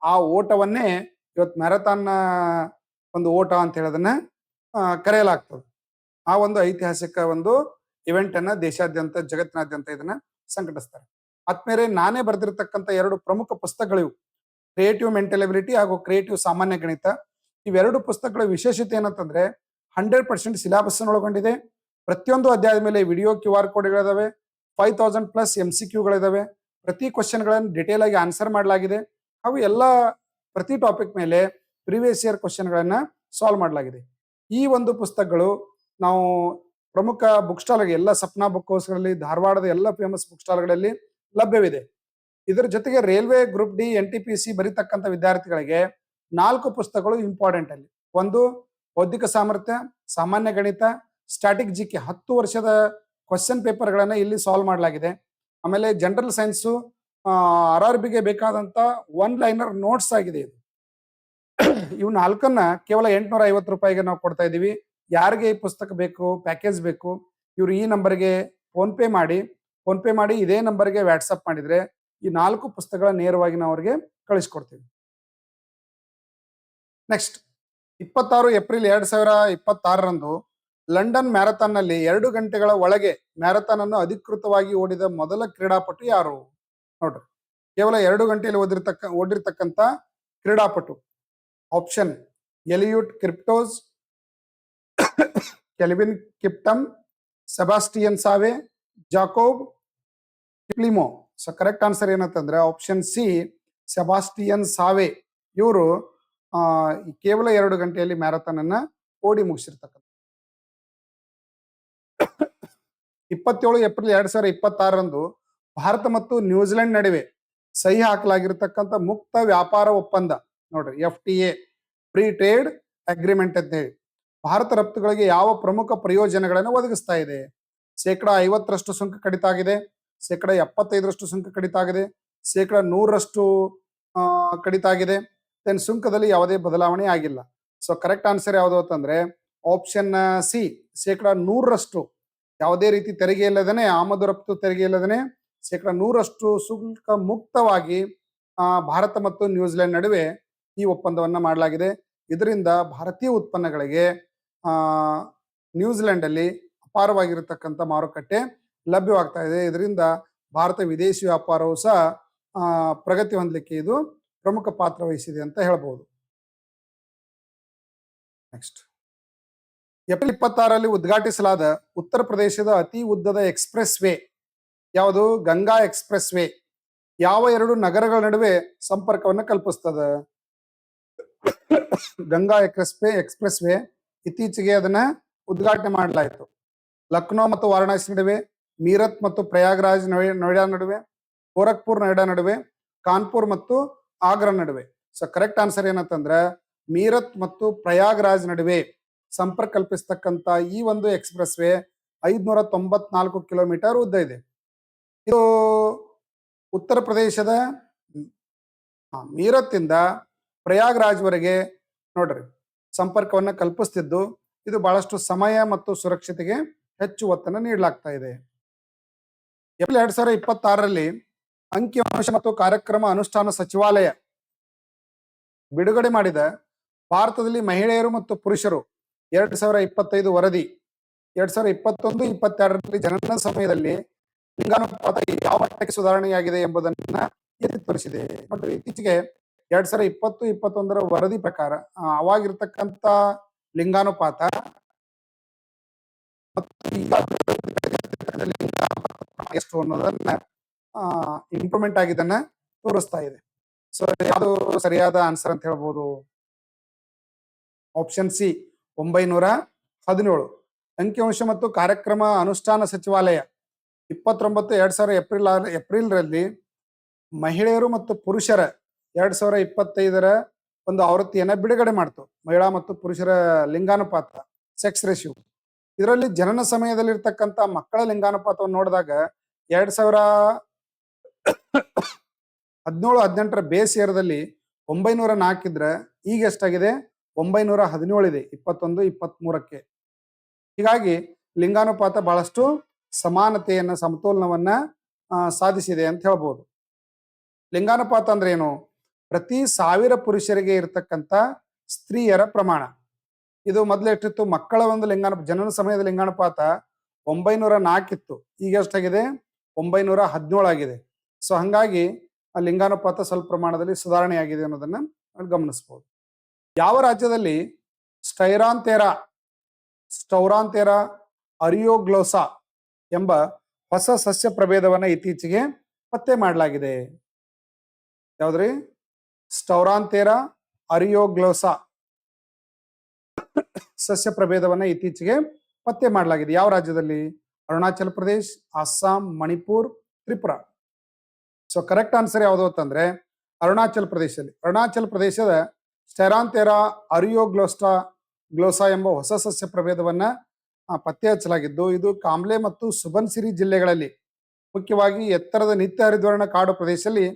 ಆ ಓಟವನ್ನೇ ಇವತ್ತು ಮ್ಯಾರಥಾನ್ ಒಂದು ಓಟ ಅಂತ ಹೇಳೋದನ್ನ ಕರೆಯಲಾಗ್ತದೆ. ಆ ಒಂದು ಐತಿಹಾಸಿಕ ಒಂದು ಇವೆಂಟ್ ಅನ್ನ ದೇಶಾದ್ಯಂತ ಜಗತ್ತಿನಾದ್ಯಂತ ಇದನ್ನ ಸಂಘಟಿಸ್ತಾರೆ. ಆದ್ಮೇಲೆ ನಾನೇ ಬರೆದಿರ್ತಕ್ಕಂಥ ಎರಡು ಪ್ರಮುಖ ಪುಸ್ತಕಗಳಿವು, ಕ್ರಿಯೇಟಿವ್ ಮೆಂಟಲ್ ಎಬಿಲಿಟಿ ಹಾಗೂ ಕ್ರಿಯೇಟಿವ್ ಸಾಮಾನ್ಯ ಗಣಿತ. ಇವೆರಡು ಪುಸ್ತಕಗಳ ವಿಶೇಷತೆ ಏನಂತಂದ್ರೆ 100% ಸಿಲೆಬಸ್ ಒಳಗೊಂಡಿದೆ. ಪ್ರತಿಯೊಂದು ಅಧ್ಯಾಯದ ಮೇಲೆ ವಿಡಿಯೋ QR ಕೋಡ್ಗಳಿದಾವೆ. 5000+ MCQಗಳಿದಾವೆ. ಪ್ರತಿ ಕ್ವಶನ್ಗಳನ್ನು ಡಿಟೇಲ್ ಆಗಿ ಆನ್ಸರ್ ಮಾಡಲಾಗಿದೆ. ಹಾಗೂ ಎಲ್ಲ ಪ್ರತಿ ಟಾಪಿಕ್ ಮೇಲೆ ಪ್ರೀವಿಯಸ್ ಇಯರ್ ಕ್ವಶನ್ಗಳನ್ನ ಸಾಲ್ವ್ ಮಾಡಲಾಗಿದೆ. ಈ ಒಂದು ಪುಸ್ತಕಗಳು ನಾವು ಪ್ರಮುಖ ಬುಕ್ ಸ್ಟಾಲ್ಗೆ ಎಲ್ಲ ಸಪ್ನಾ ಬುಕ್ ಹೌಸ್ಗಳಲ್ಲಿ, ಧಾರವಾಡದ ಎಲ್ಲ ಫೇಮಸ್ ಬುಕ್ ಸ್ಟಾಲ್ಗಳಲ್ಲಿ ಲಭ್ಯವಿದೆ. ಇದರ ಜೊತೆಗೆ ರೈಲ್ವೆ ಗ್ರೂಪ್ ಡಿ NTPC ಬರೀತಕ್ಕಂಥ ವಿದ್ಯಾರ್ಥಿಗಳಿಗೆ 4 ಪುಸ್ತಕಗಳು ಇಂಪಾರ್ಟೆಂಟ್ ಅಲ್ಲಿ. ಒಂದು ಬೌದ್ಧಿಕ ಸಾಮರ್ಥ್ಯ, ಸಾಮಾನ್ಯ ಗಣಿತ, ಸ್ಟ್ಯಾಟಿಕ್ GK 10 ವರ್ಷದ ಕ್ವಶನ್ ಪೇಪರ್ಗಳನ್ನ ಇಲ್ಲಿ ಸಾಲ್ವ್ ಮಾಡಲಾಗಿದೆ. ಆಮೇಲೆ ಜನರಲ್ ಸೈನ್ಸು RRBಗೆ ಬೇಕಾದಂತ ಒನ್ ಲೈನರ್ ನೋಟ್ಸ್ ಆಗಿದೆ ಇದು. ಇವು 4ನ್ನ ಕೇವಲ 850 ರೂಪಾಯಿಗೆ ನಾವು ಕೊಡ್ತಾ ಇದೀವಿ. ಯಾರಿಗೆ ಈ ಪುಸ್ತಕ ಬೇಕು, ಪ್ಯಾಕೇಜ್ ಬೇಕು, ಇವ್ರು ಈ ನಂಬರ್ಗೆ ಫೋನ್ ಪೇ ಮಾಡಿ ಇದೇ ನಂಬರ್ಗೆ ವಾಟ್ಸಪ್ ಮಾಡಿದ್ರೆ ಈ 4 ಪುಸ್ತಕಗಳ ನೇರವಾಗಿ ನಾವು ಅವ್ರಿಗೆ ಕಳಿಸ್ಕೊಡ್ತೀವಿ. ನೆಕ್ಸ್ಟ್ 26 ಏಪ್ರಿಲ್ 2026ರಂದು ಲಂಡನ್ ಮ್ಯಾರಥಾನ್ ನಲ್ಲಿ 2 ಗಂಟೆಗಳ ಒಳಗೆ ಮ್ಯಾರಥಾನ್ ಅನ್ನು ಅಧಿಕೃತವಾಗಿ ಓಡಿದ ಮೊದಲ ಕ್ರೀಡಾಪಟು ಯಾರು? ನೋಡ್ರಿ, ಕೇವಲ 2 ಗಂಟೆಯಲ್ಲಿ ಓಡಿರ್ತಕ್ಕಂಥ ಕ್ರೀಡಾಪಟು. Option Eliud Kipchoge, Kelvin Kiptum, Sebastian Sawe, Jacob Kiplimo. So correct answer ಏನಂತಂದ್ರೆ ಆಪ್ಷನ್ ಸಿ, ಸೆಬಾಸ್ಟಿಯನ್ ಸಾವೆ. ಇವರು ಕೇವಲ 2 ಗಂಟೆಯಲ್ಲಿ ಮ್ಯಾರಥಾನ್ ಅನ್ನ ಓಡಿ ಮುಗಿಸಿರ್ತಕ್ಕಂಥ. 27 ಏಪ್ರಿಲ್ 2026ರಂದು ಭಾರತ ಮತ್ತು ನ್ಯೂಜಿಲೆಂಡ್ ನಡುವೆ ಸಹಿ ಹಾಕಲಾಗಿರ್ತಕ್ಕಂಥ ಮುಕ್ತ ವ್ಯಾಪಾರ ಒಪ್ಪಂದ, ನೋಡ್ರಿ FTA, ಫ್ರೀ ಟ್ರೇಡ್ ಅಗ್ರಿಮೆಂಟ್ ಅಂತ ಹೇಳಿ, ಭಾರತ ರಫ್ತುಗಳಿಗೆ ಯಾವ ಪ್ರಮುಖ ಪ್ರಯೋಜನಗಳನ್ನು ಒದಗಿಸ್ತಾ ಇದೆ? 50% ಸುಂಕ ಕಡಿತ ಆಗಿದೆ, 75% ಸುಂಕ ಕಡಿತ ಆಗಿದೆ, 100% ಕಡಿತ ಆಗಿದೆ, ದೆನ್ ಸುಂಕದಲ್ಲಿ ಯಾವುದೇ ಬದಲಾವಣೆ ಆಗಿಲ್ಲ. ಸೊ ಕರೆಕ್ಟ್ ಆನ್ಸರ್ ಯಾವುದು ಅಂತಂದ್ರೆ ಆಪ್ಷನ್ ಸಿ, 100% ಯಾವುದೇ ರೀತಿ ತೆರಿಗೆ ಇಲ್ಲದೇನೆ, ಆಮದು ರಫ್ತು ತೆರಿಗೆ ಇಲ್ಲದೇನೆ 100% ಸುಂಕ ಮುಕ್ತವಾಗಿ ಭಾರತ ಮತ್ತು ನ್ಯೂಜಿಲೆಂಡ್ ನಡುವೆ ಈ ಒಪ್ಪಂದವನ್ನ ಮಾಡಲಾಗಿದೆ. ಇದರಿಂದ ಭಾರತೀಯ ಉತ್ಪನ್ನಗಳಿಗೆ ನ್ಯೂಜಿಲೆಂಡ್ ಅಲ್ಲಿ ಅಪಾರವಾಗಿರತಕ್ಕಂಥ ಮಾರುಕಟ್ಟೆ ಲಭ್ಯವಾಗ್ತಾ ಇದೆ. ಇದರಿಂದ ಭಾರತ ವಿದೇಶಿ ವ್ಯಾಪಾರವು ಸಹ ಪ್ರಗತಿ ಹೊಂದಲಿಕ್ಕೆ ಇದು ಪ್ರಮುಖ ಪಾತ್ರ ವಹಿಸಿದೆ ಅಂತ ಹೇಳ್ಬೋದು. ನೆಕ್ಸ್ಟ್, ಏಪ್ರಿಲ್ 26ರಲ್ಲಿ ಉದ್ಘಾಟಿಸಲಾದ ಉತ್ತರ ಪ್ರದೇಶದ ಅತಿ ಉದ್ದದ ಎಕ್ಸ್ಪ್ರೆಸ್ ವೇ ಯಾವುದು? ಗಂಗಾ ಎಕ್ಸ್ಪ್ರೆಸ್ ವೇ ಯಾವ 2 ನಗರಗಳ ನಡುವೆ ಸಂಪರ್ಕವನ್ನು ಕಲ್ಪಿಸ್ತದ? ಗಂಗಾ ಎಕ್ಸ್ಪ್ರೆಸ್ ವೇ ಇತ್ತೀಚೆಗೆ ಅದನ್ನ ಉದ್ಘಾಟನೆ ಮಾಡಲಾಯಿತು. ಲಕ್ನೋ ಮತ್ತು ವಾರಣಾಸಿ ನಡುವೆ, ಮೀರತ್ ಮತ್ತು ಪ್ರಯಾಗ್ರಾಜ್ ನೋಯ್ಡಾ ನಡುವೆ, ಗೋರಖ್ಪುರ್ ನೋಯ್ಡಾ ನಡುವೆ, ಕಾನ್ಪುರ್ ಮತ್ತು ಆಗ್ರಾ ನಡುವೆ. ಸೊ ಕರೆಕ್ಟ್ ಆನ್ಸರ್ ಏನಂತಂದ್ರ ಮೀರತ್ ಮತ್ತು ಪ್ರಯಾಗ್ರಾಜ್ ನಡುವೆ ಸಂಪರ್ಕ ಕಲ್ಪಿಸ್ತಕ್ಕಂಥ ಈ ಒಂದು ಎಕ್ಸ್ಪ್ರೆಸ್ ವೇ 594 ಕಿಲೋಮೀಟರ್ ಉದ್ದ ಇದೆ. ಇದು ಉತ್ತರ ಪ್ರದೇಶದ ಮೀರತ್ತಿಂದ ಪ್ರಯಾಗ್ರಾಜ್ ವರೆಗೆ ನೋಡ್ರಿ ಸಂಪರ್ಕವನ್ನ ಕಲ್ಪಿಸ್ತಿದ್ದು, ಇದು ಬಹಳಷ್ಟು ಸಮಯ ಮತ್ತು ಸುರಕ್ಷತೆಗೆ ಹೆಚ್ಚು ಒತ್ತನ್ನು ನೀಡಲಾಗ್ತಾ ಇದೆ. ಏಪ್ರಿಲ್ 2026ರಲ್ಲಿ ಅಂಕಿಅಂಶ ಮತ್ತು ಕಾರ್ಯಕ್ರಮ ಅನುಷ್ಠಾನ ಸಚಿವಾಲಯ ಬಿಡುಗಡೆ ಮಾಡಿದ ಭಾರತದಲ್ಲಿ ಮಹಿಳೆಯರು ಮತ್ತು ಪುರುಷರು 2025 ವರದಿ 2021-22ರಲ್ಲಿ ಜನನ ಸಮಯದಲ್ಲಿ ಲಿಂಗಾನುಪಾತ ಯಾವ ಮಟ್ಟಕ್ಕೆ ಸುಧಾರಣೆಯಾಗಿದೆ ಎಂಬುದನ್ನ ಎತ್ತಿ ತೋರಿಸಿದೆ. ಮತ್ತು ಇತ್ತೀಚೆಗೆ 2020-21ರ ವರದಿ ಪ್ರಕಾರ ಅವಾಗಿರ್ತಕ್ಕಂಥ ಲಿಂಗಾನುಪಾತ ಎಷ್ಟು ಅನ್ನೋದನ್ನ ಇಂಪ್ರೂವ್ಮೆಂಟ್ ಆಗಿದ್ದನ್ನ ತೋರಿಸ್ತಾ ಇದೆ. ಸೊ ಯಾವುದು ಸರಿಯಾದ ಆನ್ಸರ್ ಅಂತ ಹೇಳ್ಬೋದು? Option C, 917. ಅಂಕಿಅಂಶ ಮತ್ತು ಕಾರ್ಯಕ್ರಮ ಅನುಷ್ಠಾನ ಸಚಿವಾಲಯ 29 2000 ಏಪ್ರಿಲ್ರಲ್ಲಿ ಮಹಿಳೆಯರು ಮತ್ತು ಪುರುಷರ 2025 ಒಂದು ಆವೃತ್ತಿಯನ್ನ ಬಿಡುಗಡೆ ಮಾಡ್ತು. ಮಹಿಳಾ ಮತ್ತು ಪುರುಷರ ಲಿಂಗಾನುಪಾತ, ಸೆಕ್ಸ್ ರೇಷಿಯೋ. ಇದರಲ್ಲಿ ಜನನ ಸಮಯದಲ್ಲಿರ್ತಕ್ಕಂಥ ಮಕ್ಕಳ ಲಿಂಗಾನುಪಾತವನ್ನು ನೋಡಿದಾಗ 2017-18 ಬೇಸ್ ಇಯರ್ದಲ್ಲಿ 904 ಇದ್ರೆ ಈಗ ಎಷ್ಟಾಗಿದೆ? 917 ಇದೆ 21-23ಕ್ಕೆ. ಹೀಗಾಗಿ ಲಿಂಗಾನುಪಾತ ಬಹಳಷ್ಟು ಸಮಾನತೆಯನ್ನ, ಸಮತೋಲನವನ್ನ ಸಾಧಿಸಿದೆ ಅಂತ ಹೇಳ್ಬೋದು. ಲಿಂಗಾನುಪಾತ ಅಂದ್ರೆ ಏನು? ಪ್ರತಿ 1000 ಪುರುಷರಿಗೆ ಇರತಕ್ಕಂತ ಸ್ತ್ರೀಯರ ಪ್ರಮಾಣ. ಇದು ಮೊದಲು ಎಷ್ಟಿತ್ತು? ಮಕ್ಕಳ ಒಂದು ಜನನ ಸಮಯದ ಲಿಂಗಾನುಪಾತ 904 ಇತ್ತು. ಈಗ ಎಷ್ಟಾಗಿದೆ? 917 ಆಗಿದೆ. ಸೊ ಹಂಗಾಗಿ ಆ ಲಿಂಗಾನುಪಾತ ಸ್ವಲ್ಪ ಪ್ರಮಾಣದಲ್ಲಿ ಸುಧಾರಣೆ ಆಗಿದೆ ಅನ್ನೋದನ್ನ ಗಮನಿಸಬಹುದು. ಯಾವ ರಾಜ್ಯದಲ್ಲಿ ಸ್ಟೌರಾಂಥೆರಾ ಅರಿಯೋಗ್ಲೋಸಾ ಎಂಬ ಹೊಸ ಸಸ್ಯ ಪ್ರಭೇದವನ್ನ ಇತ್ತೀಚೆಗೆ ಪತ್ತೆ ಮಾಡಲಾಗಿದೆ? ಯಾವ್ದ್ರಿ? ಸ್ಟೌರಾಂಥೆರಾ ಅರಿಯೋಗ್ಲೋಸಾ ಸಸ್ಯ ಪ್ರಭೇದವನ್ನ ಇತ್ತೀಚೆಗೆ ಪತ್ತೆ ಮಾಡಲಾಗಿದೆ. ಯಾವ ರಾಜ್ಯದಲ್ಲಿ? Arunachal Pradesh, Assam, Manipur, Tripura. So correct answer ಯಾವುದು ಅಂತಂದ್ರೆ ಅರುಣಾಚಲ ಪ್ರದೇಶದಲ್ಲಿ. ಅರುಣಾಚಲ ಪ್ರದೇಶದ ಸ್ಟೆರಾಂಥೆರಾ ಗ್ಲೋಸಾ ಎಂಬ ಹೊಸ ಸಸ್ಯ ಪ್ರಭೇದವನ್ನ ಪತ್ತೆ ಹಚ್ಚಲಾಗಿದ್ದು, ಇದು ಕಾಮ್ಲೆ ಮತ್ತು ಸುಬನ್ಸಿರಿ ಜಿಲ್ಲೆಗಳಲ್ಲಿ, ಮುಖ್ಯವಾಗಿ ಎತ್ತರದ ನಿತ್ಯ ಹರಿದ್ವರ್ಣ ಕಾಡು ಪ್ರದೇಶದಲ್ಲಿ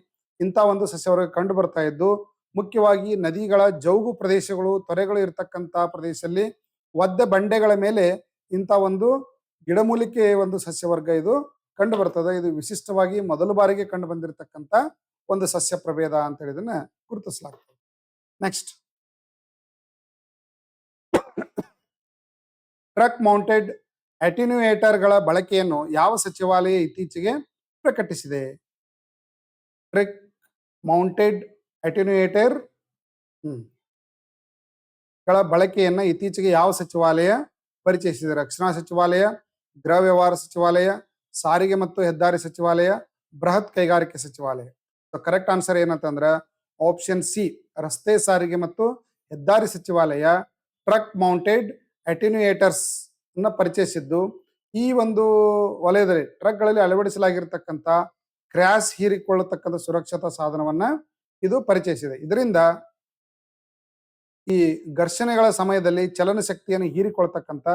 ಇಂಥ ಒಂದು ಸಸ್ಯವರ್ಗ ಕಂಡು ಬರ್ತಾ ಇದ್ದು, ಮುಖ್ಯವಾಗಿ ನದಿಗಳ ಜೌಗು ಪ್ರದೇಶಗಳು, ತೊರೆಗಳು ಇರತಕ್ಕಂತ ಪ್ರದೇಶದಲ್ಲಿ ಒದ್ದ ಬಂಡೆಗಳ ಮೇಲೆ ಇಂಥ ಒಂದು ಗಿಡಮೂಲಿಕೆ ಒಂದು ಸಸ್ಯವರ್ಗ ಇದು ಕಂಡು ಬರ್ತದೆ. ಇದು ವಿಶಿಷ್ಟವಾಗಿ ಮೊದಲ ಬಾರಿಗೆ ಕಂಡು ಬಂದಿರತಕ್ಕಂತ ಒಂದು ಸಸ್ಯ ಪ್ರಭೇದ ಅಂತ ಹೇಳಿದನ್ನ ಗುರುತಿಸಲಾಗ್ತದೆ. ನೆಕ್ಸ್ಟ್, ಟ್ರಕ್ ಮೌಂಟೆಡ್ ಅಟೆನ್ಯೂಯೇಟರ್ಗಳ ಬಳಕೆಯನ್ನು ಯಾವ ಸಚಿವಾಲಯ ಇತ್ತೀಚೆಗೆ ಪ್ರಕಟಿಸಿದೆ? ಟ್ರಕ್ ಮೌಂಟೆಡ್ ಅಟೆನ್ಯೂಯೇಟರ್ ಗಳ ಬಳಕೆಯನ್ನ ಇತ್ತೀಚೆಗೆ ಯಾವ ಸಚಿವಾಲಯ ಪರಿಚಯಿಸಿದೆ? ರಕ್ಷಣಾ ಸಚಿವಾಲಯ, ಗೃಹ ವ್ಯವಹಾರ ಸಚಿವಾಲಯ, ಸಾರಿಗೆ ಮತ್ತು ಹೆದ್ದಾರಿ ಸಚಿವಾಲಯ, ಬೃಹತ್ ಕೈಗಾರಿಕೆ ಸಚಿವಾಲಯ. ಕರೆಕ್ಟ್ ಆನ್ಸರ್ ಏನಂತಂದ್ರ ಆಪ್ಷನ್ ಸಿ, ರಸ್ತೆ ಸಾರಿಗೆ ಮತ್ತು ಹೆದ್ದಾರಿ ಸಚಿವಾಲಯ ಟ್ರಕ್ ಮೌಂಟೆಡ್ ಅಟೆನ್ಯೂಯೇಟರ್ಸ್ ಅನ್ನ ಪರಿಚಯಿಸಿದ್ದು ಈ ಒಂದು ವಲಯದಲ್ಲಿ ಟ್ರಕ್ಗಳಲ್ಲಿ ಅಳವಡಿಸಲಾಗಿರ್ತಕ್ಕಂಥ ಕ್ರ್ಯಾಶ್ ಹೀರಿಕೊಳ್ಳತಕ್ಕಂಥ ಸುರಕ್ಷತಾ ಸಾಧನವನ್ನ ಇದು ಪರಿಚಯಿಸಿದೆ. ಇದರಿಂದ ಈ ಘರ್ಷಣೆಗಳ ಸಮಯದಲ್ಲಿ ಚಲನ ಶಕ್ತಿಯನ್ನು ಹೀರಿಕೊಳ್ತಕ್ಕಂಥ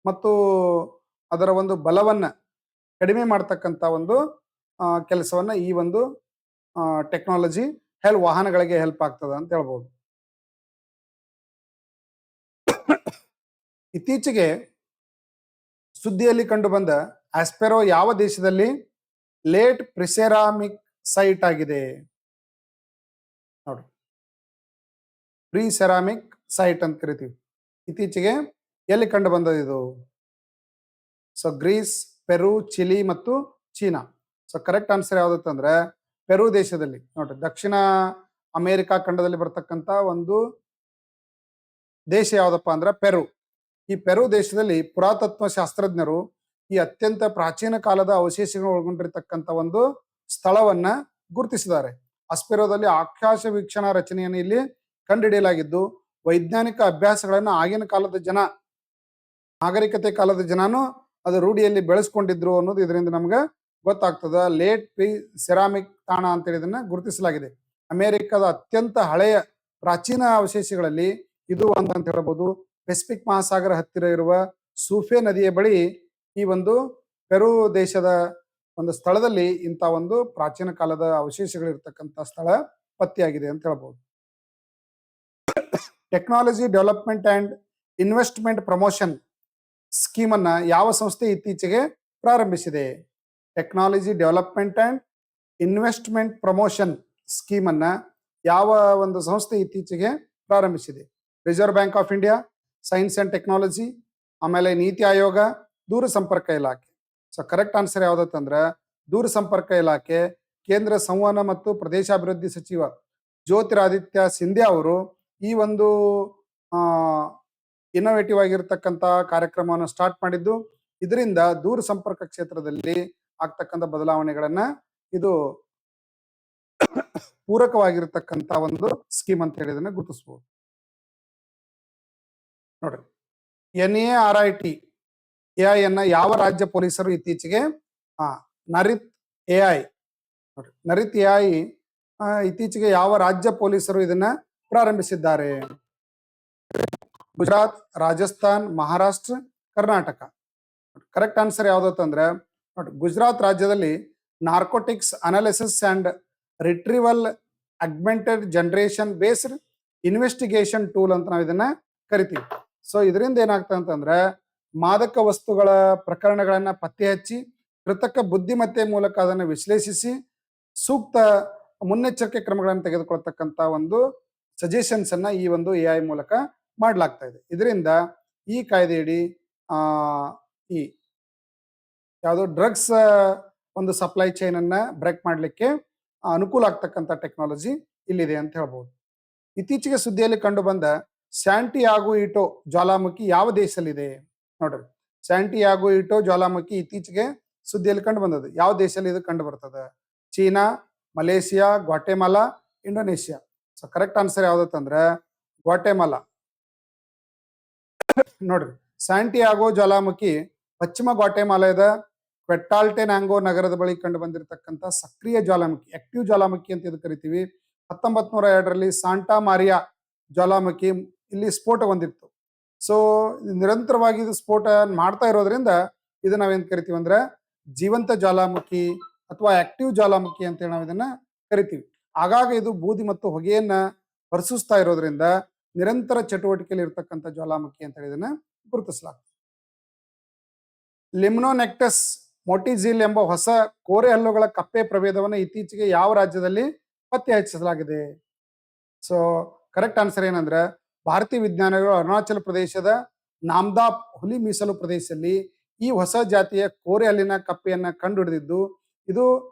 ಮತ್ತು ಅದರ ಒಂದು ಬಲವನ್ನ ಕಡಿಮೆ ಮಾಡ್ತಕ್ಕಂಥ ಒಂದು ಕೆಲಸವನ್ನ ಈ ಒಂದು ಟೆಕ್ನಾಲಜಿ ವಾಹನಗಳಿಗೆ ಹೆಲ್ಪ್ ಆಗ್ತದ ಅಂತ ಹೇಳ್ಬೋದು. ಇತ್ತೀಚೆಗೆ ಸುದ್ದಿಯಲ್ಲಿ ಕಂಡು ಬಂದ ಆಸ್ಪೆರೋ ಯಾವ ದೇಶದಲ್ಲಿ ಲೇಟ್ ಪ್ರಿಸೆರಾಮಿಕ್ ಸೈಟ್ ಆಗಿದೆ? ನೋಡಿ, ಪ್ರಿಸೆರಾಮಿಕ್ ಸೈಟ್ ಅಂತ ಕರಿತೀವಿ. ಇತ್ತೀಚೆಗೆ ಎಲ್ಲಿ ಕಂಡು ಬಂದದ್ದು ಇದು? ಸೊ ಗ್ರೀಸ್, ಪೆರು, ಚಿಲಿ ಮತ್ತು ಚೀನಾ. ಸೊ ಕರೆಕ್ಟ್ ಆನ್ಸರ್ ಯಾವ್ದಂದ್ರೆ ಪೆರು ದೇಶದಲ್ಲಿ. ನೋಡ್ರಿ, ದಕ್ಷಿಣ ಅಮೆರಿಕಾ ಖಂಡದಲ್ಲಿ ಬರ್ತಕ್ಕಂತ ಒಂದು ದೇಶ ಯಾವ್ದಪ್ಪ ಅಂದ್ರೆ ಪೆರು. ಈ ಪೆರು ದೇಶದಲ್ಲಿ ಪುರಾತತ್ವ ಶಾಸ್ತ್ರಜ್ಞರು ಈ ಅತ್ಯಂತ ಪ್ರಾಚೀನ ಕಾಲದ ಅವಶೇಷಗಳು ಒಳಗೊಂಡಿರ್ತಕ್ಕಂಥ ಒಂದು ಸ್ಥಳವನ್ನ ಗುರುತಿಸಿದ್ದಾರೆ. ಆಸ್ಪೆರೋದಲ್ಲಿ ಆಕಾಶ ವೀಕ್ಷಣಾ ರಚನೆಯನ್ನು ಇಲ್ಲಿ ಕಂಡುಹಿಡಿಯಲಾಗಿದ್ದು, ವೈಜ್ಞಾನಿಕ ಅಭ್ಯಾಸಗಳನ್ನ ಆಗಿನ ಕಾಲದ ಜನ, ನಾಗರಿಕತೆ ಕಾಲದ ಜನನು ಅದು ರೂಢಿಯಲ್ಲಿ ಬೆಳೆಸ್ಕೊಂಡಿದ್ರು ಅನ್ನೋದು ಇದರಿಂದ ನಮ್ಗೆ ಗೊತ್ತಾಗ್ತದ. ಲೇಟ್ ಪ್ರಿ ಸೆರಾಮಿಕ್ ತಾಣ ಅಂತೇಳಿ ಇದನ್ನ ಗುರುತಿಸಲಾಗಿದೆ. ಅಮೆರಿಕದ ಅತ್ಯಂತ ಹಳೆಯ ಪ್ರಾಚೀನ ಅವಶೇಷಗಳಲ್ಲಿ ಇದು ಒಂದು ಅಂತ ಹೇಳ್ಬೋದು. ಪೆಸಿಫಿಕ್ ಮಹಾಸಾಗರ ಹತ್ತಿರ ಇರುವ ಸೂಫೆ ನದಿಯ ಬಳಿ ಈ ಒಂದು ಪೆರು ದೇಶದ ಒಂದು ಸ್ಥಳದಲ್ಲಿ ಇಂಥ ಒಂದು ಪ್ರಾಚೀನ ಕಾಲದ ಅವಶೇಷಗಳಿರ್ತಕ್ಕಂಥ ಸ್ಥಳ ಪತ್ತೆಯಾಗಿದೆ ಅಂತ ಹೇಳ್ಬೋದು. Technology development and investment promotion scheme ಅನ್ನ ಯಾವ ಸಂಸ್ಥೆ ಇತ್ತೀಚೆಗೆ ಪ್ರಾರಂಭಿಸಿದೆ? Technology development and investment promotion scheme ಅನ್ನ ಯಾವ ಒಂದು ಸಂಸ್ಥೆ ಇತ್ತೀಚೆಗೆ ಪ್ರಾರಂಭಿಸಿದೆ? Reserve bank of India, science and technology, ಆಮೇಲೆ ನೀತಿ ಆಯೋಗ, ದೂರಸಂಪರ್ಕ ಇಲಾಖೆ. ಸೊ ಕರೆಕ್ಟ್ ಆನ್ಸರ್ ಯಾವ್ದಂದ್ರೆ ದೂರಸಂಪರ್ಕ ಇಲಾಖೆ. ಕೇಂದ್ರ ಸಂವಹನ ಮತ್ತು ಪ್ರದೇಶಾಭಿವೃದ್ಧಿ ಸಚಿವ ಜ್ಯೋತಿರಾದಿತ್ಯ ಸಿಂಧ್ಯಾ ಅವರು ಈ ಒಂದು ಇನ್ನೋವೇಟಿವ್ ಆಗಿರ್ತಕ್ಕಂಥ ಕಾರ್ಯಕ್ರಮವನ್ನು ಸ್ಟಾರ್ಟ್ ಮಾಡಿದ್ದು. ಇದರಿಂದ ದೂರ ಸಂಪರ್ಕ ಕ್ಷೇತ್ರದಲ್ಲಿ ಆಗ್ತಕ್ಕಂಥ ಬದಲಾವಣೆಗಳನ್ನ ಇದು ಪೂರಕವಾಗಿರ್ತಕ್ಕಂಥ ಒಂದು ಸ್ಕೀಮ್ ಅಂತ ಹೇಳಿದನ್ನ ಗುರುತಿಸಬಹುದು. ನೋಡ್ರಿ, NARIT AI ಅನ್ನ ಯಾವ ರಾಜ್ಯ ಪೊಲೀಸರು ಇತ್ತೀಚೆಗೆ ನರಿತ್ AI ಇತ್ತೀಚೆಗೆ ಯಾವ ರಾಜ್ಯ ಪೊಲೀಸರು ಇದನ್ನ ಪ್ರಾರಂಭಿಸಿದ್ದಾರೆ? ಗುಜರಾತ್, ರಾಜಸ್ಥಾನ್, ಮಹಾರಾಷ್ಟ್ರ, ಕರ್ನಾಟಕ. ಕರೆಕ್ಟ್ ಆನ್ಸರ್ ಯಾವ್ದಂದ್ರೆ ನೋಡಿ, ಗುಜರಾತ್ ರಾಜ್ಯದಲ್ಲಿ narcotics analysis and retrieval augmented generation based investigation tool ಅಂತ ನಾವು ಇದನ್ನ ಕರಿತೀವಿ. ಸೊ ಇದರಿಂದ ಏನಾಗ್ತದೆ ಅಂತಂದ್ರೆ ಮಾದಕ ವಸ್ತುಗಳ ಪ್ರಕರಣಗಳನ್ನ ಪತ್ತೆ ಹಚ್ಚಿ ಕೃತಕ ಬುದ್ಧಿಮತ್ತೆ ಮೂಲಕ ಅದನ್ನು ವಿಶ್ಲೇಷಿಸಿ ಸೂಕ್ತ ಮುನ್ನೆಚ್ಚರಿಕೆ ಕ್ರಮಗಳನ್ನು ತೆಗೆದುಕೊಳ್ತಕ್ಕಂತ ಒಂದು ಸಜೆಷನ್ಸ್ ಅನ್ನ ಈ ಒಂದು AI ಮೂಲಕ ಮಾಡಲಾಗ್ತಾ ಇದೆ. ಇದರಿಂದ ಈ ಕಾಯ್ದೆಯಡಿ ಈ ಯಾವುದು ಡ್ರಗ್ಸ್ ಒಂದು ಸಪ್ಲೈ ಚೈನ್ ಅನ್ನ ಬ್ರೇಕ್ ಮಾಡಲಿಕ್ಕೆ ಅನುಕೂಲ ಆಗ್ತಕ್ಕಂಥ ಟೆಕ್ನಾಲಜಿ ಇಲ್ಲಿದೆ ಅಂತ ಹೇಳ್ಬೋದು. ಇತ್ತೀಚೆಗೆ ಸುದ್ದಿಯಲ್ಲಿ ಕಂಡು ಬಂದ ಸ್ಯಾಂಟಿಯಾಗೋ ಈಟೋ ಜ್ವಾಲಾಮುಖಿ ಯಾವ ದೇಶದಲ್ಲಿದೆ? ನೋಡ್ರಿ, ಸ್ಯಾಂಟಿಯಾಗೋ ಈಟೋ ಜ್ವಾಲಾಮುಖಿ ಇತ್ತೀಚೆಗೆ ಸುದ್ದಿಯಲ್ಲಿ ಕಂಡು ಬಂದದ್ದು ಯಾವ ದೇಶದಲ್ಲಿ ಇದು ಕಂಡು ಬರ್ತದೆ? China, Malaysia, Guatemala, Indonesia. So correct answer ಯಾವ್ದಂದ್ರೆ ಗ್ವಾಟೆಮಾಲಾ. ನೋಡ್ರಿ, ಸ್ಯಾಂಟಿಯಾಗೋ ಜ್ವಾಲಾಮುಖಿ ಪಶ್ಚಿಮ ಗ್ವಾಟೆಮಾಲಾದ ಕ್ವೆಟ್ಟಾಲ್ಟೆನಾಂಗೋ ನಗರದ ಬಳಿ ಕಂಡು ಬಂದಿರತಕ್ಕಂಥ ಸಕ್ರಿಯ ಜ್ವಾಲಾಮುಖಿ, ಆಕ್ಟಿವ್ ಜ್ವಾಲಾಮುಖಿ ಅಂತ ಇದು ಕರಿತೀವಿ. 1902ರಲ್ಲಿ ಸಾಂಟಾ ಮಾರಿಯಾ ಜ್ವಾಲಾಮುಖಿ ಇಲ್ಲಿ ಸ್ಫೋಟ ಹೊಂದಿತ್ತು. ಸೊ ನಿರಂತರವಾಗಿ ಇದು ಸ್ಫೋಟ ಮಾಡ್ತಾ ಇರೋದ್ರಿಂದ ಇದು ನಾವೇನ್ ಕರಿತೀವಿ ಅಂದ್ರೆ ಜೀವಂತ ಜ್ವಾಲಾಮುಖಿ ಅಥವಾ ಆಕ್ಟಿವ್ ಜ್ವಾಲಾಮುಖಿ ಅಂತ ಹೇಳಿ ನಾವು ಇದನ್ನ ಕರಿತೀವಿ. ಆಗಾಗ ಇದು ಬೂದಿ ಮತ್ತು ಹೊಗೆಯನ್ನ ಹೊರಸೂಸ್ತಾ ಇರೋದ್ರಿಂದ ನಿರಂತರ ಚಟುವಟಿಕೆಯಲ್ಲಿ ಇರ್ತಕ್ಕಂಥ ಜ್ವಾಲಾಮುಖಿ ಅಂತ ಹೇಳಿ ಇದನ್ನ ಗುರುತಿಸಲಾಗ್ತದೆ. ಲಿಮ್ನೋನೆಕ್ಟಸ್ ಮೊಟಿಜಿಲ್ ಎಂಬ ಹೊಸ ಕೋರೆ ಹಲ್ಲುಗಳ ಕಪ್ಪೆ ಪ್ರಭೇದವನ್ನು ಇತ್ತೀಚೆಗೆ ಯಾವ ರಾಜ್ಯದಲ್ಲಿ ಪತ್ತೆ ಹಚ್ಚಲಾಗಿದೆ? ಸೊ ಕರೆಕ್ಟ್ ಆನ್ಸರ್ ಏನಂದ್ರೆ ಭಾರತೀಯ ವಿಜ್ಞಾನಿಗಳು ಅರುಣಾಚಲ ಪ್ರದೇಶದ ನಾಮ್ದಾಪ್ ಹುಲಿ ಮೀಸಲು ಪ್ರದೇಶದಲ್ಲಿ ಈ ಹೊಸ ಜಾತಿಯ ಕೋರೆ ಹಲ್ಲಿನ ಕಪ್ಪೆಯನ್ನ ಕಂಡು ಹಿಡಿದಿದ್ದು, ಇದು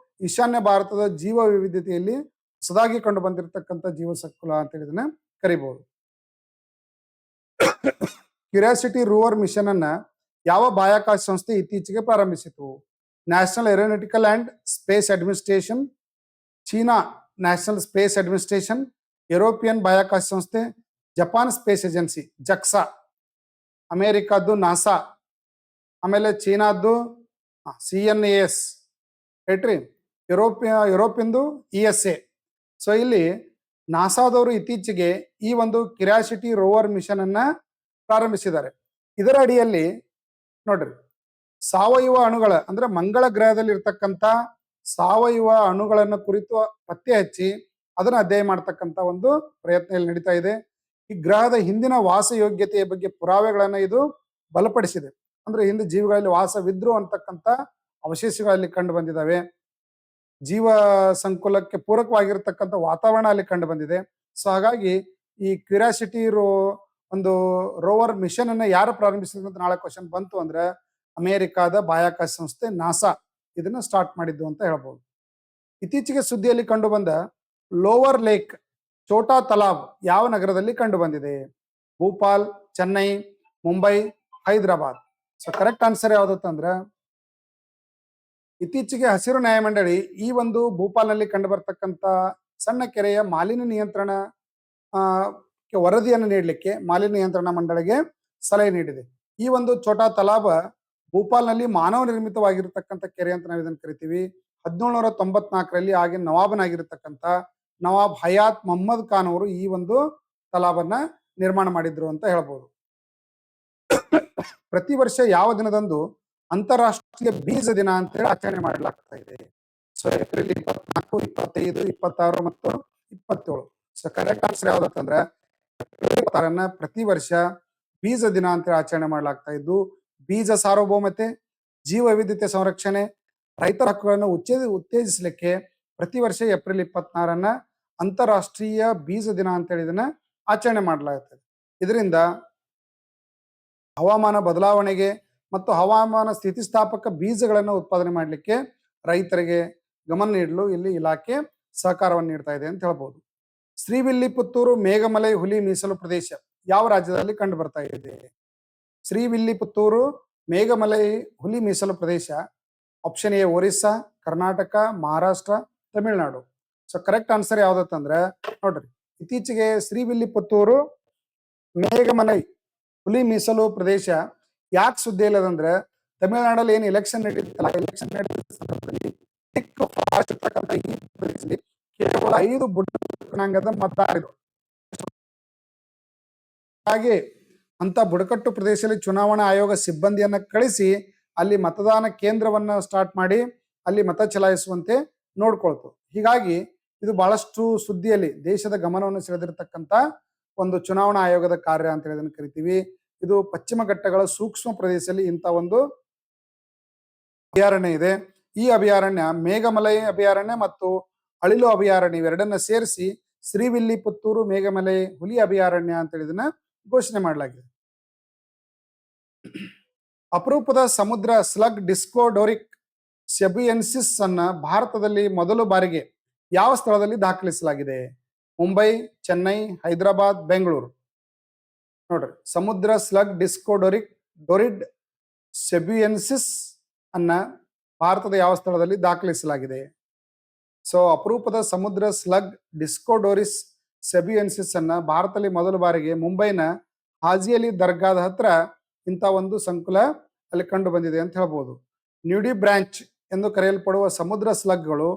ಈಶಾನ್ಯ ಭಾರತದ ಜೀವ ವೈವಿಧ್ಯತೆಯಲ್ಲಿ ಹೊಸದಾಗಿ ಕಂಡು ಬಂದಿರತಕ್ಕಂಥ ಜೀವಸಂಕುಲ ಅಂತ ಹೇಳಿದನ್ನ ಕರಿಬಹುದು. ಕ್ಯೂರಿಯಾಸಿಟಿ ರೋವರ್ ಮಿಷನ್ ಅನ್ನ ಯಾವ ಬಾಹ್ಯಾಕಾಶ ಸಂಸ್ಥೆ ಇತ್ತೀಚೆಗೆ ಪ್ರಾರಂಭಿಸಿತು? National aeronautical and space administration, China national space administration, European ಬಾಹ್ಯಾಕಾಶ ಸಂಸ್ಥೆ, ಜಪಾನ್ ಸ್ಪೇಸ್ ಏಜೆನ್ಸಿ ಜಕ್ಸಾ, ಅಮೆರಿಕದ್ದು ನಾಸಾ, ಆಮೇಲೆ ಚೀನಾದ್ದು CNAS, ರೈಟ್ರಿ, ಯುರೋಪಿಯನ್ದು ESA. ಸೊ ಇಲ್ಲಿ ನಾಸಾದವರು ಇತ್ತೀಚೆಗೆ ಈ ಒಂದು ಕ್ಯೂರಿಯಾಸಿಟಿ ರೋವರ್ ಮಿಷನ್ ಅನ್ನ ಪ್ರಾರಂಭಿಸಿದ್ದಾರೆ. ಇದರ ಅಡಿಯಲ್ಲಿ ನೋಡ್ರಿ, ಸಾವಯವ ಅಣುಗಳ ಅಂದ್ರೆ ಮಂಗಳ ಗ್ರಹದಲ್ಲಿ ಇರ್ತಕ್ಕಂಥ ಸಾವಯವ ಅಣುಗಳನ್ನು ಕುರಿತು ಪತ್ತೆ ಹಚ್ಚಿ ಅದನ್ನ ಅಧ್ಯಯನ ಮಾಡ್ತಕ್ಕಂಥ ಒಂದು ಪ್ರಯತ್ನ ಇಲ್ಲಿ ನಡೀತಾ ಇದೆ. ಈ ಗ್ರಹದ ಹಿಂದಿನ ವಾಸಯೋಗ್ಯತೆಯ ಬಗ್ಗೆ ಪುರಾವೆಗಳನ್ನ ಇದು ಬಲಪಡಿಸಿದೆ. ಅಂದ್ರೆ ಹಿಂದೆ ಜೀವಿಗಳಲ್ಲಿ ವಾಸವಿದ್ರು ಅಂತಕ್ಕಂಥ ಅವಶೇಷಗಳಲ್ಲಿ ಕಂಡು ಬಂದಿದ್ದಾವೆ. ಜೀವ ಸಂಕುಲಕ್ಕೆ ಪೂರಕವಾಗಿರ್ತಕ್ಕಂಥ ವಾತಾವರಣ ಅಲ್ಲಿ ಕಂಡು ಬಂದಿದೆ. ಸೊ ಹಾಗಾಗಿ ಈ ಕ್ಯೂರಿಯಾಸಿಟಿ ಒಂದು ರೋವರ್ ಮಿಷನ್ ಅನ್ನ ಯಾರು ಪ್ರಾರಂಭಿಸಿದ್ರು ಅಂತ ನಾಳೆ ಕ್ವಶನ್ ಬಂತು ಅಂದ್ರೆ ಅಮೆರಿಕಾದ ಬಾಹ್ಯಾಕಾಶ ಸಂಸ್ಥೆ ನಾಸಾ ಇದನ್ನ ಸ್ಟಾರ್ಟ್ ಮಾಡಿದ್ದು ಅಂತ ಹೇಳ್ಬೋದು. ಇತ್ತೀಚೆಗೆ ಸುದ್ದಿಯಲ್ಲಿ ಕಂಡು ಬಂದ ಲೋವರ್ ಲೇಕ್ ಛೋಟಾ ತಲಾಬ್ ಯಾವ ನಗರದಲ್ಲಿ ಕಂಡು ಬಂದಿದೆ? Bhopal, Chennai, Mumbai, Hyderabad. So correct answer ಯಾವ್ದಂದ್ರೆ ಇತ್ತೀಚೆಗೆ ಹಸಿರು ನ್ಯಾಯಮಂಡಳಿ ಈ ಒಂದು ಭೂಪಾಲ್ನಲ್ಲಿ ಕಂಡು ಬರ್ತಕ್ಕಂಥ ಸಣ್ಣ ಕೆರೆಯ ಮಾಲಿನ್ಯ ನಿಯಂತ್ರಣ ವರದಿಯನ್ನು ನೀಡಲಿಕ್ಕೆ ಮಾಲಿನ್ಯ ನಿಯಂತ್ರಣ ಮಂಡಳಿಗೆ ಸಲಹೆ ನೀಡಿದೆ. ಈ ಒಂದು ಛೋಟಾ ತಲಾಬ್ ಭೂಪಾಲ್ನಲ್ಲಿ ಮಾನವ ನಿರ್ಮಿತವಾಗಿರ್ತಕ್ಕಂಥ ಕೆರೆ ಅಂತ ನಾವು ಇದನ್ನು ಕರಿತೀವಿ. 1794ರಲ್ಲಿ ಆಗಿನ ನವಾಬನಾಗಿರ್ತಕ್ಕಂಥ ನವಾಬ್ ಹಯಾತ್ ಮೊಹಮ್ಮದ್ ಖಾನ್ ಅವರು ಈ ಒಂದು ತಲಾಬನ್ನ ನಿರ್ಮಾಣ ಮಾಡಿದ್ರು ಅಂತ ಹೇಳ್ಬೋದು. ಪ್ರತಿ ವರ್ಷ ಯಾವ ದಿನದಂದು ಅಂತಾರಾಷ್ಟ್ರೀಯ ಬೀಜ ದಿನ ಅಂತ ಹೇಳಿ ಆಚರಣೆ ಮಾಡಲಾಗ್ತಾ ಇದೆ? ಸೊ ಏಪ್ರಿಲ್ 24, 25, 26 ಮತ್ತು 27. ಸೊ ಕರೆಕ್ಟ್ ಆನ್ಸರ್ ಯಾವ್ದಂದ್ರೆ ಪ್ರತಿ ವರ್ಷ ಬೀಜ ದಿನ ಅಂತ ಆಚರಣೆ ಮಾಡಲಾಗ್ತಾ ಇದ್ದು, ಬೀಜ ಸಾರ್ವಭೌಮತೆ, ಜೀವ ವೈವಿಧ್ಯತೆ ಸಂರಕ್ಷಣೆ, ರೈತರ ಹಕ್ಕುಗಳನ್ನು ಉತ್ತೇಜಿಸಲಿಕ್ಕೆ ಪ್ರತಿ ವರ್ಷ ಏಪ್ರಿಲ್ 26 ಅಂತಾರಾಷ್ಟ್ರೀಯ ಬೀಜ ದಿನ ಅಂತ ಹೇಳಿ ಇದನ್ನ ಆಚರಣೆ ಮಾಡಲಾಗುತ್ತದೆ. ಇದರಿಂದ ಹವಾಮಾನ ಬದಲಾವಣೆಗೆ ಮತ್ತು ಹವಾಮಾನ ಸ್ಥಿತಿಸ್ಥಾಪಕ ಬೀಜಗಳನ್ನು ಉತ್ಪಾದನೆ ಮಾಡಲಿಕ್ಕೆ ರೈತರಿಗೆ ಗಮನ ನೀಡಲು ಇಲ್ಲಿ ಇಲಾಖೆ ಸಹಕಾರವನ್ನು ನೀಡ್ತಾ ಇದೆ ಅಂತ ಹೇಳ್ಬೋದು. ಶ್ರೀವಿಲ್ಲಿಪುತ್ತೂರು ಮೇಘಮಲೈ ಹುಲಿ ಮೀಸಲು ಪ್ರದೇಶ ಯಾವ ರಾಜ್ಯದಲ್ಲಿ ಕಂಡು ಬರ್ತಾ ಇದೆ? ಶ್ರೀವಿಲ್ಲಿಪುತ್ತೂರು ಮೇಘಮಲೈ ಹುಲಿ ಮೀಸಲು ಪ್ರದೇಶ option A Orissa, Karnataka, Maharashtra, Tamil Nadu. So correct answer ಯಾವ್ದಂದ್ರೆ ನೋಡ್ರಿ, ಇತ್ತೀಚೆಗೆ ಶ್ರೀವಿಲ್ಲಿಪುತ್ತೂರು ಮೇಘಮಲೈ ಹುಲಿ ಮೀಸಲು ಪ್ರದೇಶ ಯಾಕೆ ಸುದ್ದಿ ಇಲ್ಲದಂದ್ರೆ ತಮಿಳುನಾಡಲ್ಲಿ ಏನು ಎಲೆಕ್ಷನ್ ನಡೀತಲ್ಲ, ಎಲೆಕ್ಷನ್ ನಡೆದ ಸಂದರ್ಭದಲ್ಲಿ ಕೇವಲ 5 ಬುಡಕಟ್ಟು ಜನಾಂಗದ ಮತದಾರರು. ಹಾಗೆ ಅಂತ ಬುಡಕಟ್ಟು ಪ್ರದೇಶದಲ್ಲಿ ಚುನಾವಣಾ ಆಯೋಗ ಸಿಬ್ಬಂದಿಯನ್ನ ಕಳಿಸಿ ಅಲ್ಲಿ ಮತದಾನ ಕೇಂದ್ರವನ್ನ ಸ್ಟಾರ್ಟ್ ಮಾಡಿ ಅಲ್ಲಿ ಮತ ಚಲಾಯಿಸುವಂತೆ ನೋಡ್ಕೊಳ್ತು. ಹೀಗಾಗಿ ಇದು ಬಹಳಷ್ಟು ಸುದ್ದಿಯಲ್ಲಿ ದೇಶದ ಗಮನವನ್ನು ಸೆಳೆದಿರತಕ್ಕಂತ ಒಂದು ಚುನಾವಣಾ ಆಯೋಗದ ಕಾರ್ಯ ಅಂತ ಹೇಳಿ ಕರಿತೀವಿ. ಇದು ಪಶ್ಚಿಮ ಘಟ್ಟಗಳ ಸೂಕ್ಷ್ಮ ಪ್ರದೇಶದಲ್ಲಿ ಇಂಥ ಒಂದು ಅಭಯಾರಣ್ಯ ಇದೆ. ಈ ಅಭಯಾರಣ್ಯ ಮೇಘಮಲೈ ಅಭಯಾರಣ್ಯ ಮತ್ತು ಅಳಿಲು ಅಭಯಾರಣ್ಯ ಇವೆರಡನ್ನ ಸೇರಿಸಿ ಶ್ರೀವಿಲ್ಲಿಪುತ್ತೂರು ಮೇಘಮಲೈ ಹುಲಿ ಅಭಯಾರಣ್ಯ ಅಂತ ಇದನ್ನ ಘೋಷಣೆ ಮಾಡಲಾಗಿದೆ. ಅಪರೂಪದ ಸಮುದ್ರ ಸ್ಲಗ್ ಡಿಸ್ಕೋಡೋರಿಕ್ ಸೆಬಿಯೆನ್ಸಿಸ್ ಅನ್ನ ಭಾರತದಲ್ಲಿ ಮೊದಲ ಬಾರಿಗೆ ಯಾವ ಸ್ಥಳದಲ್ಲಿ ದಾಖಲಿಸಲಾಗಿದೆ? ಮುಂಬೈ, ಚೆನ್ನೈ, ಹೈದರಾಬಾದ್, ಬೆಂಗಳೂರು. ನೋಡ್ರಿ, ಸಮುದ್ರ ಸ್ಲಗ್ ಡೋರಿಡ್ ಸೆಬಿಯೆನ್ಸಿಸ್ ಅನ್ನ ಭಾರತದ ಯಾವ ಸ್ಥಳದಲ್ಲಿ ದಾಖಲಿಸಲಾಗಿದೆ? ಸೊ ಅಪರೂಪದ ಸಮುದ್ರ ಸ್ಲಗ್ ಡಿಸ್ಕೋಡೋರಿಸ್ ಸೆಬಿಯೆನ್ಸಿಸ್ ಅನ್ನ ಭಾರತದಲ್ಲಿ ಮೊದಲ ಬಾರಿಗೆ ಮುಂಬೈನ ಹಾಜಿ ಅಲಿ ದರ್ಗಾದ ಹತ್ರ ಇಂಥ ಒಂದು ಸಂಕುಲ ಅಲ್ಲಿ ಕಂಡು ಬಂದಿದೆ ಅಂತ ಹೇಳ್ಬೋದು. ನ್ಯೂಡಿ ಬ್ರಾಂಚ್ ಎಂದು ಕರೆಯಲ್ಪಡುವ ಸಮುದ್ರ ಸ್ಲಗ್ಗಳು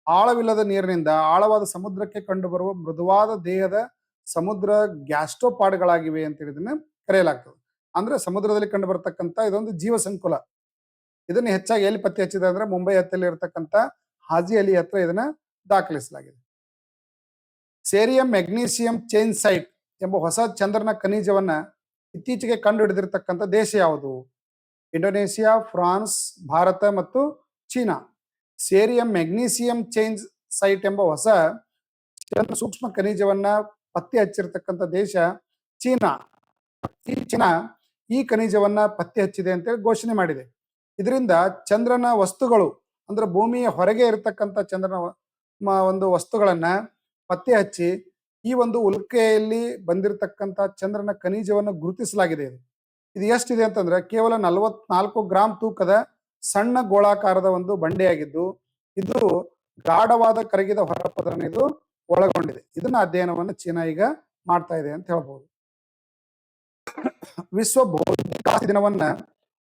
ಆಳವಿಲ್ಲದ ನೀರಿನಿಂದ ಆಳವಾದ ಸಮುದ್ರಕ್ಕೆ ಕಂಡುಬರುವ ಮೃದುವಾದ ದೇಹದ ಸಮುದ್ರ ಗ್ಯಾಸ್ಟ್ರೋಪಾಡ್ಗಳಾಗಿವೆ ಅಂತ ಇದನ್ನ ಕರೆಯಲಾಗ್ತದೆ. ಅಂದ್ರೆ ಸಮುದ್ರದಲ್ಲಿ ಕಂಡು ಬರತಕ್ಕಂತ ಇದೊಂದು ಜೀವ ಸಂಕುಲ. ಇದನ್ನ ಹೆಚ್ಚಾಗಿ ಎಲ್ಲಿ ಪತ್ತೆ ಹಚ್ಚಿದೆ ಅಂದ್ರೆ ಮುಂಬೈ ಹತ್ತಲ್ಲಿ ಇರತಕ್ಕಂತ ಹಾಜಿ ಅಲಿ ಹತ್ರ ಇದನ್ನ ದಾಖಲಿಸಲಾಗಿದೆ. ಸೇರಿಯಂ ಮೆಗ್ನೀಸಿಯಂ ಚೈನ್ ಸೈಟ್ ಎಂಬ ಹೊಸ ಚಂದ್ರನ ಖನಿಜವನ್ನ ಇತ್ತೀಚೆಗೆ ಕಂಡು ಹಿಡಿದಿರತಕ್ಕಂಥ ದೇಶ ಯಾವುದು? ಇಂಡೋನೇಷಿಯಾ, ಫ್ರಾನ್ಸ್, ಭಾರತ ಮತ್ತು ಚೀನಾ. ಸೇರಿಯಂ ಮೆಗ್ನೀಸಿಯಂ ಚೈನ್ ಸೈಟ್ ಎಂಬ ಹೊಸ ಸೂಕ್ಷ್ಮ ಖನಿಜವನ್ನ ಪತ್ತೆ ಹಚ್ಚಿರತಕ್ಕಂಥ ದೇಶ ಚೀನಾ. ಚೀನಾ ಈ ಖನಿಜವನ್ನ ಪತ್ತೆ ಹಚ್ಚಿದೆ ಅಂತೇಳಿ ಘೋಷಣೆ ಮಾಡಿದೆ. ಇದರಿಂದ ಚಂದ್ರನ ವಸ್ತುಗಳು ಅಂದ್ರೆ ಭೂಮಿಯ ಹೊರಗೆ ಇರತಕ್ಕಂಥ ಚಂದ್ರನ ಒಂದು ವಸ್ತುಗಳನ್ನ ಪತ್ತೆ ಹಚ್ಚಿ ಈ ಒಂದು ಉಲ್ಕೆಯಲ್ಲಿ ಬಂದಿರತಕ್ಕಂಥ ಚಂದ್ರನ ಖನಿಜವನ್ನು ಗುರುತಿಸಲಾಗಿದೆ. ಇದು ಎಷ್ಟಿದೆ ಅಂತಂದ್ರೆ ಕೇವಲ 44 ಗ್ರಾಂ ತೂಕದ ಸಣ್ಣ ಗೋಳಾಕಾರದ ಒಂದು ಬಂಡೆಯಾಗಿದ್ದು ಇದು ಗಾಢವಾದ ಕರಗಿದ ಹೊರಪದರನ್ನು ಇದು ಒಳಗೊಂಡಿದೆ. ಇದನ್ನ ಅಧ್ಯಯನವನ್ನು ಚೀನಾ ಈಗ ಮಾಡ್ತಾ ಇದೆ ಅಂತ ಹೇಳ್ಬೋದು. ವಿಶ್ವ ಬೌದ್ಧಿಕ ಆಸ್ತಿ ದಿನವನ್ನ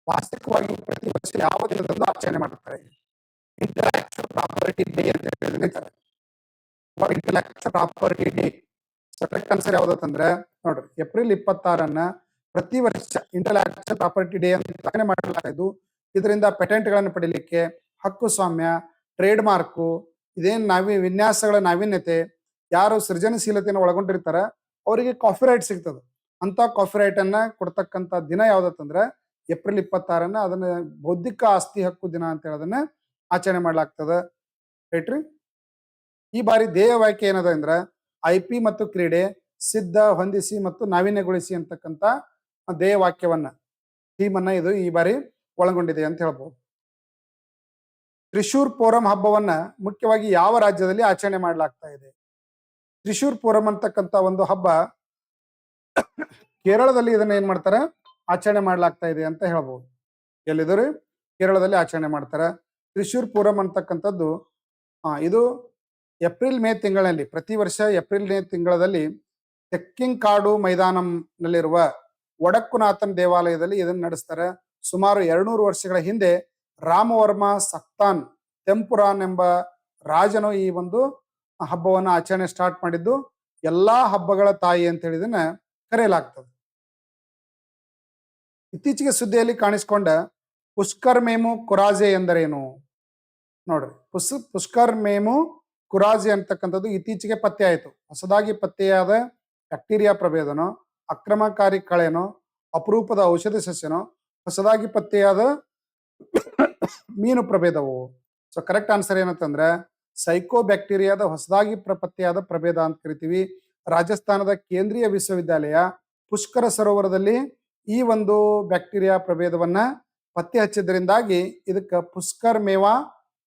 ವಾಸ್ತವಿಕವಾಗಿ ಪ್ರತಿ ವರ್ಷ ಯಾವ ದಿನದಂದು ಆಚರಣೆ ಮಾಡುತ್ತಾರೆ? ಇಂಟೆಲೆಕ್ಚುಯಲ್ ಪ್ರಾಪರ್ಟಿ ಡೇ ಅಂತ ಹೇಳ್ತಾರೆ. Intellectual property day correct answer ಯಾವ್ದಂದ್ರೆ ನೋಡ್ರಿ, ಏಪ್ರಿಲ್ 26 ಪ್ರತಿ ವರ್ಷ ಇಂಟೆಲೆಕ್ಚುಯಲ್ ಪ್ರಾಪರ್ಟಿ ಡೇ ಅಂತ ಆಚರಣೆ ಮಾಡಲಾಗಿದ್ದು ಇದರಿಂದ ಪೇಟೆಂಟ್ಗಳನ್ನು ಪಡಿಲಿಕ್ಕೆ, ಹಕ್ಕು ಸ್ವಾಮ್ಯ, ಟ್ರೇಡ್ ಮಾರ್ಕು, ಇದೇನ್ ವಿನ್ಯಾಸಗಳ ನಾವೀನ್ಯತೆ, ಯಾರು ಸೃಜನಶೀಲತೆಯನ್ನು ಒಳಗೊಂಡಿರ್ತಾರ ಅವರಿಗೆ ಕಾಪಿರೈಟ್ ಸಿಗ್ತದೆ. ಅಂತ ಕಾಪಿರೈಟ್ ಅನ್ನ ಕೊಡ್ತಕ್ಕಂಥ ದಿನ ಯಾವ್ದಂದ್ರೆ ಏಪ್ರಿಲ್ 26 ಅದನ್ನ ಬೌದ್ಧಿಕ ಆಸ್ತಿ ಹಕ್ಕು ದಿನ ಅಂತ ಹೇಳೋದನ್ನ ಆಚರಣೆ ಮಾಡ್ಲಾಗ್ತದ. ರೈಟ್ರಿ. ಈ ಬಾರಿ ಧ್ಯೇಯ ವಾಕ್ಯ ಏನದ ಅಂದ್ರೆ IP ಮತ್ತು ಕ್ರೀಡೆ ಸಿದ್ಧ, ಹೊಂದಿಸಿ ಮತ್ತು ನಾವೀನ್ಯಗೊಳಿಸಿ ಅಂತಕ್ಕಂಥ ಧ್ಯೇಯ ವಾಕ್ಯವನ್ನ ಥೀಮ್ ಅನ್ನ ಇದು ಈ ಬಾರಿ ಒಳಗೊಂಡಿದೆ ಅಂತ ಹೇಳ್ಬೋದು. ತ್ರಿಶೂರ್ ಪೋರಂ ಹಬ್ಬವನ್ನ ಮುಖ್ಯವಾಗಿ ಯಾವ ರಾಜ್ಯದಲ್ಲಿ ಆಚರಣೆ ಮಾಡಲಾಗ್ತಾ ಇದೆ? ತ್ರಿಶೂರ್ ಪೋರಂ ಅಂತಕ್ಕಂಥ ಒಂದು ಹಬ್ಬ ಕೇರಳದಲ್ಲಿ ಇದನ್ನ ಏನ್ ಮಾಡ್ತಾರೆ, ಆಚರಣೆ ಮಾಡ್ಲಾಗ್ತಾ ಇದೆ ಅಂತ ಹೇಳ್ಬೋದು. ಎಲ್ಲಿದ್ರು ಕೇರಳದಲ್ಲಿ ಆಚರಣೆ ಮಾಡ್ತಾರೆ. ತ್ರಿಶೂರ್ ಪೂರಂ ಅಂತಕ್ಕಂಥದ್ದು ಇದು ಏಪ್ರಿಲ್ ಮೇ ತಿಂಗಳಲ್ಲಿ, ಪ್ರತಿ ವರ್ಷ ಏಪ್ರಿಲ್ ಮೇ ತಿಂಗಳಲ್ಲಿ ತೆಕ್ಕಿಂಕಾಡು ಮೈದಾನಂನಲ್ಲಿರುವ ವಡಕ್ಕುನಾಥನ್ ದೇವಾಲಯದಲ್ಲಿ ಇದನ್ನ ನಡೆಸ್ತಾರೆ. ಸುಮಾರು 200 ವರ್ಷಗಳ ಹಿಂದೆ ರಾಮವರ್ಮ ಸಕ್ತಾನ್ ತೆಂಪುರಾನ್ ಎಂಬ ರಾಜನು ಈ ಒಂದು ಹಬ್ಬವನ್ನ ಆಚರಣೆ ಸ್ಟಾರ್ಟ್ ಮಾಡಿದ್ದು. ಎಲ್ಲಾ ಹಬ್ಬಗಳ ತಾಯಿ ಅಂತ ಹೇಳಿದನ್ನ ಕರೆಯಲಾಗ್ತದೆ. ಇತ್ತೀಚೆಗೆ ಸುದ್ದಿಯಲ್ಲಿ ಕಾಣಿಸಿಕೊಂಡ ಪುಷ್ಕರ್ ಮೇಮು ಕುರಾಜೆ ಎಂದರೇನು? ನೋಡ್ರಿ, ಪುಷ್ಕರ್ ಮೇಮು ಕುರಾಜೆ ಅಂತಕ್ಕಂಥದ್ದು ಇತ್ತೀಚೆಗೆ ಪತ್ತೆ ಆಯಿತು. ಹೊಸದಾಗಿ ಪತ್ತೆಯಾದ ಬ್ಯಾಕ್ಟೀರಿಯಾ ಪ್ರಭೇದನೋ, ಅಕ್ರಮಕಾರಿ ಕಳೆನೋ, ಅಪರೂಪದ ಔಷಧಿ ಸಸ್ಯನೋ, ಹೊಸದಾಗಿ ಪತ್ತೆಯಾದ ಮೀನು ಪ್ರಭೇದವು? ಸೊ ಕರೆಕ್ಟ್ ಆನ್ಸರ್ ಏನಂತಂದ್ರೆ ಸೈಕೋ ಬ್ಯಾಕ್ಟೀರಿಯಾದ ಹೊಸದಾಗಿ ಪತ್ತೆಯಾದ ಪ್ರಭೇದ ಅಂತ ಕರಿತೀವಿ. ರಾಜಸ್ಥಾನದ ಕೇಂದ್ರೀಯ ವಿಶ್ವವಿದ್ಯಾಲಯ ಪುಷ್ಕರ ಸರೋವರದಲ್ಲಿ ಈ ಒಂದು ಬ್ಯಾಕ್ಟೀರಿಯಾ ಪ್ರಭೇದವನ್ನ ಪತ್ತೆ ಹಚ್ಚಿದ್ರಿಂದಾಗಿ ಇದಕ್ಕೆ ಪುಷ್ಕರ್ ಮೇವಾ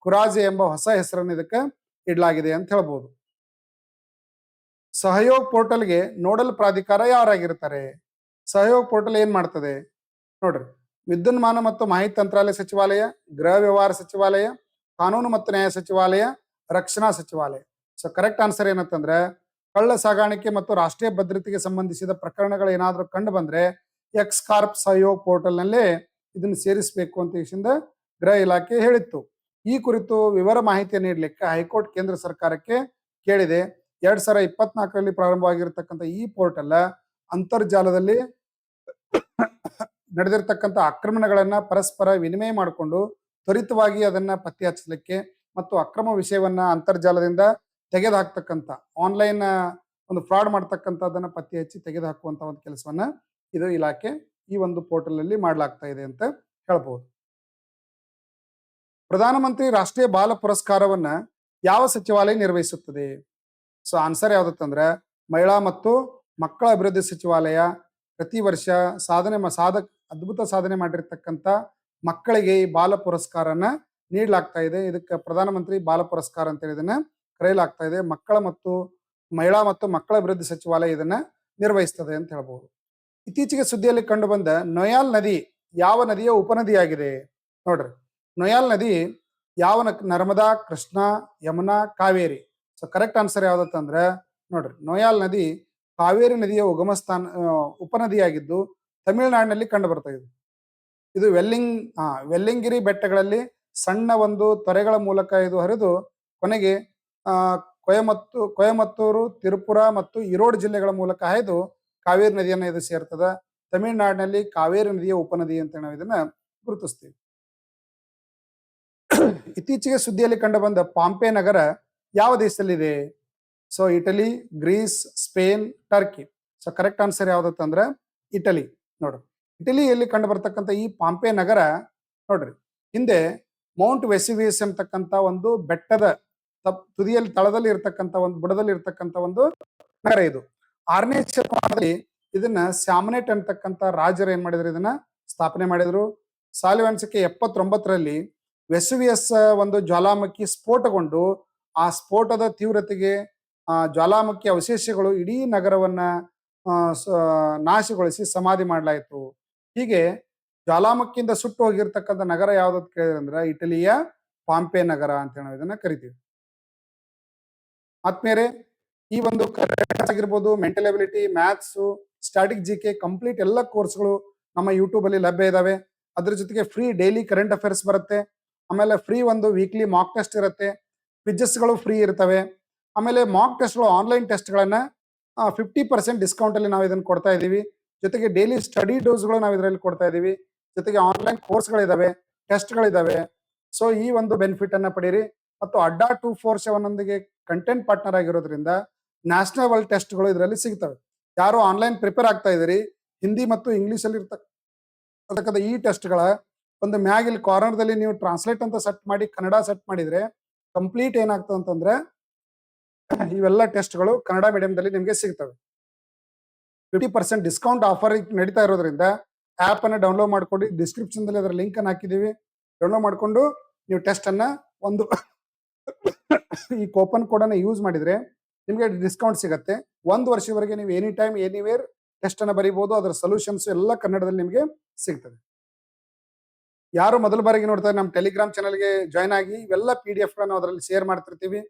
ಕುರಾಜೆ ಎಂಬ ಹೊಸ ಹೆಸರನ್ನು ಇದಕ್ಕೆ ಇಡಲಾಗಿದೆ ಅಂತ ಹೇಳ್ಬೋದು. ಸಹಯೋಗ್ ಪೋರ್ಟಲ್ಗೆ ನೋಡಲ್ ಪ್ರಾಧಿಕಾರ ಯಾರಾಗಿರ್ತಾರೆ? ಸಹಯೋಗ್ ಪೋರ್ಟಲ್ ಏನ್ ಮಾಡ್ತದೆ ನೋಡ್ರಿ, ವಿದ್ಯುನ್ಮಾನ ಮತ್ತು ಮಾಹಿತಿ ತಂತ್ರಾಲಯ ಸಚಿವಾಲಯ, ಗೃಹ ವ್ಯವಹಾರ ಸಚಿವಾಲಯ, ಕಾನೂನು ಮತ್ತು ನ್ಯಾಯ ಸಚಿವಾಲಯ, ರಕ್ಷಣಾ ಸಚಿವಾಲಯ. ಸೊ ಕರೆಕ್ಟ್ ಆನ್ಸರ್ ಏನಂತಂದ್ರೆ ಕಳ್ಳ ಸಾಗಾಣಿಕೆ ಮತ್ತು ರಾಷ್ಟ್ರೀಯ ಭದ್ರತೆಗೆ ಸಂಬಂಧಿಸಿದ ಪ್ರಕರಣಗಳು ಏನಾದ್ರೂ ಕಂಡು ಬಂದ್ರೆ ಎಕ್ಸ್ ಕಾರ್ಪ್ ಸಹಯೋಗ್ ಪೋರ್ಟಲ್ ನಲ್ಲೇ ಇದನ್ನು ಸೇರಿಸಬೇಕು ಅಂತ ಹೇಳಿಂದ ಗೃಹ ಇಲಾಖೆ ಹೇಳಿತ್ತು. ಈ ಕುರಿತು ವಿವರ ಮಾಹಿತಿಯನ್ನು ನೀಡಲಿಕ್ಕೆ ಹೈಕೋರ್ಟ್ ಕೇಂದ್ರ ಸರ್ಕಾರಕ್ಕೆ ಕೇಳಿದೆ. 2024ರಲ್ಲಿ ಪ್ರಾರಂಭವಾಗಿರ್ತಕ್ಕಂಥ ಈ ಪೋರ್ಟಲ್ ಅಂತರ್ಜಾಲದಲ್ಲಿ ನಡೆದಿರ್ತಕ್ಕಂಥ ಆಕ್ರಮಣಗಳನ್ನ ಪರಸ್ಪರ ವಿನಿಮಯ ಮಾಡಿಕೊಂಡು ತ್ವರಿತವಾಗಿ ಅದನ್ನ ಪತ್ತೆ ಹಚ್ಚಲಿಕ್ಕೆ ಮತ್ತು ಅಕ್ರಮ ವಿಷಯವನ್ನ ಅಂತರ್ಜಾಲದಿಂದ ತೆಗೆದುಹಾಕ್ತಕ್ಕಂಥ ಆನ್ಲೈನ್ ಒಂದು ಫ್ರಾಡ್ ಮಾಡ್ತಕ್ಕಂಥದ್ದನ್ನ ಪತ್ತೆ ಹಚ್ಚಿ ತೆಗೆದುಹಾಕುವಂತ ಒಂದು ಕೆಲಸವನ್ನ ಇದು ಇಲಾಖೆ ಈ ಒಂದು ಪೋರ್ಟಲ್ ಅಲ್ಲಿ ಮಾಡಲಾಗ್ತಾ ಇದೆ ಅಂತ ಹೇಳ್ಬಹುದು. ಪ್ರಧಾನಮಂತ್ರಿ ರಾಷ್ಟ್ರೀಯ ಬಾಲ ಪುರಸ್ಕಾರವನ್ನ ಯಾವ ಸಚಿವಾಲಯ ನಿರ್ವಹಿಸುತ್ತದೆ? ಸೊ ಆನ್ಸರ್ ಯಾವ್ದತ್ತಂದ್ರ ಮಹಿಳಾ ಮತ್ತು ಮಕ್ಕಳ ಅಭಿವೃದ್ಧಿ ಸಚಿವಾಲಯ ಪ್ರತಿ ವರ್ಷ ಅದ್ಭುತ ಸಾಧನೆ ಮಾಡಿರ್ತಕ್ಕಂಥ ಮಕ್ಕಳಿಗೆ ಈ ಬಾಲ ಪುರಸ್ಕಾರನ ನೀಡಲಾಗ್ತಾ ಇದೆ. ಇದಕ್ಕೆ ಪ್ರಧಾನಮಂತ್ರಿ ಬಾಲ ಪುರಸ್ಕಾರ ಅಂತ ಹೇಳಿ ಇದನ್ನ ಕರೆಯಲಾಗ್ತಾ ಇದೆ. ಮಹಿಳಾ ಮತ್ತು ಮಕ್ಕಳ ಅಭಿವೃದ್ಧಿ ಸಚಿವಾಲಯ ಇದನ್ನ ನಿರ್ವಹಿಸ್ತದೆ ಅಂತ ಹೇಳ್ಬಹುದು. ಇತ್ತೀಚೆಗೆ ಸುದ್ದಿಯಲ್ಲಿ ಕಂಡು ಬಂದ ನೊಯಾಲ್ ನದಿ ಯಾವ ನದಿಯ ಉಪನದಿಯಾಗಿದೆ? ನೋಡ್ರಿ, ನೊಯಾಲ್ ನದಿ ಯಾವ Narmada, Krishna, Yamuna, Kaveri. So correct answer ಯಾವ್ದತ್ತಂದ್ರೆ ನೋಡ್ರಿ, ನೊಯಾಲ್ ನದಿ ಕಾವೇರಿ ನದಿಯ ಉಪನದಿಯಾಗಿದ್ದು ತಮಿಳುನಾಡಿನಲ್ಲಿ ಕಂಡು ಬರ್ತಾ ಇದೆ. ಇದು ವೆಲ್ಲಿಂಗಿರಿ ಬೆಟ್ಟಗಳಲ್ಲಿ ಸಣ್ಣ ಒಂದು ತೊರೆಗಳ ಮೂಲಕ ಇದು ಹರಿದು ಕೊನೆಗೆ ಕೊಯಮತ್ತೂರು, ತಿರುಪುರ ಮತ್ತು ಈರೋಡ್ ಜಿಲ್ಲೆಗಳ ಮೂಲಕ ಹಾಯ್ದು ಕಾವೇರಿ ನದಿಯನ್ನ ಇದು ಸೇರ್ತದ. ತಮಿಳುನಾಡಿನಲ್ಲಿ ಕಾವೇರಿ ನದಿಯ ಉಪನದಿ ಅಂತ ನಾವು ಇದನ್ನ ಗುರುತಿಸ್ತೀವಿ. ಇತ್ತೀಚೆಗೆ ಸುದ್ದಿಯಲ್ಲಿ ಕಂಡು ಬಂದ ಪಾಂಪೆ ನಗರ ಯಾವ ದೇಶದಲ್ಲಿದೆ? So Italy, Greece, Spain, Turkey. So correct answer ಯಾವ್ದತ್ತಂದ್ರೆ ಇಟಲಿ. ನೋಡ್ರಿ, ಇಟಲಿಯಲ್ಲಿ ಕಂಡು ಬರ್ತಕ್ಕಂಥ ಈ ಪಾಂಪೆ ನಗರ ನೋಡ್ರಿ, ಹಿಂದೆ ಮೌಂಟ್ ವೆಸಿವಿಯಸ್ ಅಂತಕ್ಕಂಥ ಒಂದು ಬೆಟ್ಟದ ತುದಿಯಲ್ಲಿ ತಳದಲ್ಲಿ ಇರ್ತಕ್ಕಂಥ ಒಂದು ಬುಡದಲ್ಲಿ ಇರ್ತಕ್ಕಂಥ ಒಂದು ನಗರ ಇದು. 6ನೇ ಶತಮಾನದಲ್ಲಿ ಇದನ್ನ ಸ್ಯಾಮನೆಟ್ ಅಂತಕ್ಕಂಥ ರಾಜರು ಏನ್ ಮಾಡಿದ್ರು, ಇದನ್ನ ಸ್ಥಾಪನೆ ಮಾಡಿದ್ರು. ಸಾಲಿವಾನ್ಸಕ್ಕೆ 79ರಲ್ಲಿ ವೆಸುವಿಯಸ್ ಒಂದು ಜ್ವಾಲಾಮುಖಿ ಸ್ಫೋಟಗೊಂಡು ಆ ಸ್ಫೋಟದ ತೀವ್ರತೆಗೆ ಜ್ವಾಲಾಮುಖಿ ಅವಶೇಷಗಳು ಇಡೀ ನಗರವನ್ನ ನಾಶಗೊಳಿಸಿ ಸಮಾಧಿ ಮಾಡಲಾಯಿತು. ಹೀಗೆ ಜ್ವಾಲಾಮುಖಿಯಿಂದ ಸುಟ್ಟು ಹೋಗಿರ್ತಕ್ಕಂಥ ನಗರ ಯಾವ್ದು ಕೇಳಿದ್ರೆ ಇಟಲಿಯ ಪಾಂಪೆ ನಗರ ಅಂತ ನಾವು ಇದನ್ನ ಕರಿತೀವಿ. ಆದ್ಮೇಲೆ ಈ ಒಂದು ಆಗಿರ್ಬೋದು, mental ability, maths, static GK complete ಎಲ್ಲ ಕೋರ್ಸ್ಗಳು ನಮ್ಮ ಯೂಟ್ಯೂಬ್ ಅಲ್ಲಿ ಲಭ್ಯ ಇದಾವೆ. ಅದ್ರ ಜೊತೆಗೆ ಫ್ರೀ ಡೈಲಿ ಕರೆಂಟ್ ಅಫೇರ್ಸ್ ಬರುತ್ತೆ. ಆಮೇಲೆ ಫ್ರೀ ಒಂದು ವೀಕ್ಲಿ ಮಾಕ್ ಟೆಸ್ಟ್ ಇರುತ್ತೆ. ಕ್ವಿಜಸ್ಗಳು ಫ್ರೀ ಇರ್ತವೆ. ಆಮೇಲೆ ಮಾಕ್ ಟೆಸ್ಟ್ಗಳು, ಆನ್ಲೈನ್ ಟೆಸ್ಟ್ಗಳನ್ನ 50% ಡಿಸ್ಕೌಂಟ್ ಅಲ್ಲಿ ನಾವು ಇದನ್ನ ಕೊಡ್ತಾ ಇದೀವಿ. ಜೊತೆಗೆ ಡೈಲಿ ಸ್ಟಡಿ ಡೋಸ್ಗಳು ನಾವು ಇದರಲ್ಲಿ ಕೊಡ್ತಾ ಇದೀವಿ. ಜೊತೆಗೆ ಆನ್ಲೈನ್ ಕೋರ್ಸ್ಗಳಿದಾವೆ, ಟೆಸ್ಟ್ಗಳಿದಾವೆ. ಸೊ ಈ ಒಂದು ಬೆನಿಫಿಟ್ ಅನ್ನ ಪಡೀರಿ. ಮತ್ತು ಅಡ್ಡಾ 247 ಕಂಟೆಂಟ್ ಪಾರ್ಟ್ನರ್ ಆಗಿರೋದ್ರಿಂದ ನ್ಯಾಷನಲ್ ಟೆಸ್ಟ್ಗಳು ಇದರಲ್ಲಿ ಸಿಗ್ತವೆ. ಯಾರು ಆನ್ಲೈನ್ ಪ್ರಿಪೇರ್ ಆಗ್ತಾ ಇದ್ದೀರಿ, ಹಿಂದಿ ಮತ್ತು ಇಂಗ್ಲಿಷ್ ಅಲ್ಲಿ ಇರ್ತಕ್ಕಂಥ ಈ ಟೆಸ್ಟ್ಗಳ ಒಂದು ಮ್ಯಾಗಿಲ್ ಕಾರ್ನರ್ದಲ್ಲಿ ನೀವು ಟ್ರಾನ್ಸ್ಲೇಟ್ ಅಂತ ಸೆಟ್ ಮಾಡಿ ಕನ್ನಡ ಸೆಟ್ ಮಾಡಿದ್ರೆ ಕಂಪ್ಲೀಟ್ ಏನಾಗ್ತದೆ ಅಂತಂದ್ರೆ ಇವೆಲ್ಲ ಟೆಸ್ಟ್ಗಳು ಕನ್ನಡ ಮೀಡಿಯಂದಲ್ಲಿ ನಿಮಗೆ ಸಿಗ್ತವೆ. 50% ಡಿಸ್ಕೌಂಟ್ ಆಫರ್ ನಡೀತಾ ಇರೋದ್ರಿಂದ ಆಪ್ ಅನ್ನ ಡೌನ್ಲೋಡ್ ಮಾಡ್ಕೊಂಡು ಡಿಸ್ಕ್ರಿಪ್ಷನ್ ದಲ್ಲಿ ಅದರ ಲಿಂಕ್ ಅನ್ನು ಹಾಕಿದೀವಿ. ಡೌನ್ಲೋಡ್ ಮಾಡ್ಕೊಂಡು ನೀವು ಟೆಸ್ಟ್ ಅನ್ನ ಒಂದು ಈ ಕೂಪನ್ ಕೋಡ್ ಅನ್ನ ಯೂಸ್ ಮಾಡಿದ್ರೆ ನಿಮಗೆ ಡಿಸ್ಕೌಂಟ್ ಸಿಗುತ್ತೆ. 1 ವರ್ಷವರೆಗೆ ನೀವು ಎನಿ ಟೈಮ್ ಎನಿವೇರ್ ಟೆಸ್ಟ್ ಅನ್ನ ಬರೀಬಹುದು. ಅದರ ಸೊಲ್ಯೂಷನ್ಸ್ ಎಲ್ಲ ಕನ್ನಡದಲ್ಲಿ ನಿಮಗೆ ಸಿಗ್ತದೆ. ಯಾರು ಮೊದಲ ಬಾರಿಗೆ ನೋಡ್ತಾರೆ, ನಮ್ಮ ಟೆಲಿಗ್ರಾಮ್ ಚಾನಲ್ಗೆ ಜಾಯ್ನ್ ಆಗಿ ಇವೆಲ್ಲ PDF ಗಳನ್ನ ಅದರಲ್ಲಿ ಶೇರ್ ಮಾಡ್ತಿರ್ತೀವಿ.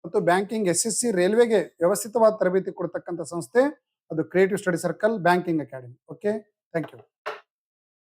ಮತ್ತು ಬ್ಯಾಂಕಿಂಗ್, SSC, ರೈಲ್ವೆಗೆ ವ್ಯವಸ್ಥಿತವಾದ ತರಬೇತಿ ಕೊಡ್ತಕ್ಕಂಥ ಸಂಸ್ಥೆ ಅದು creative study circle banking academy. Okay, thank you.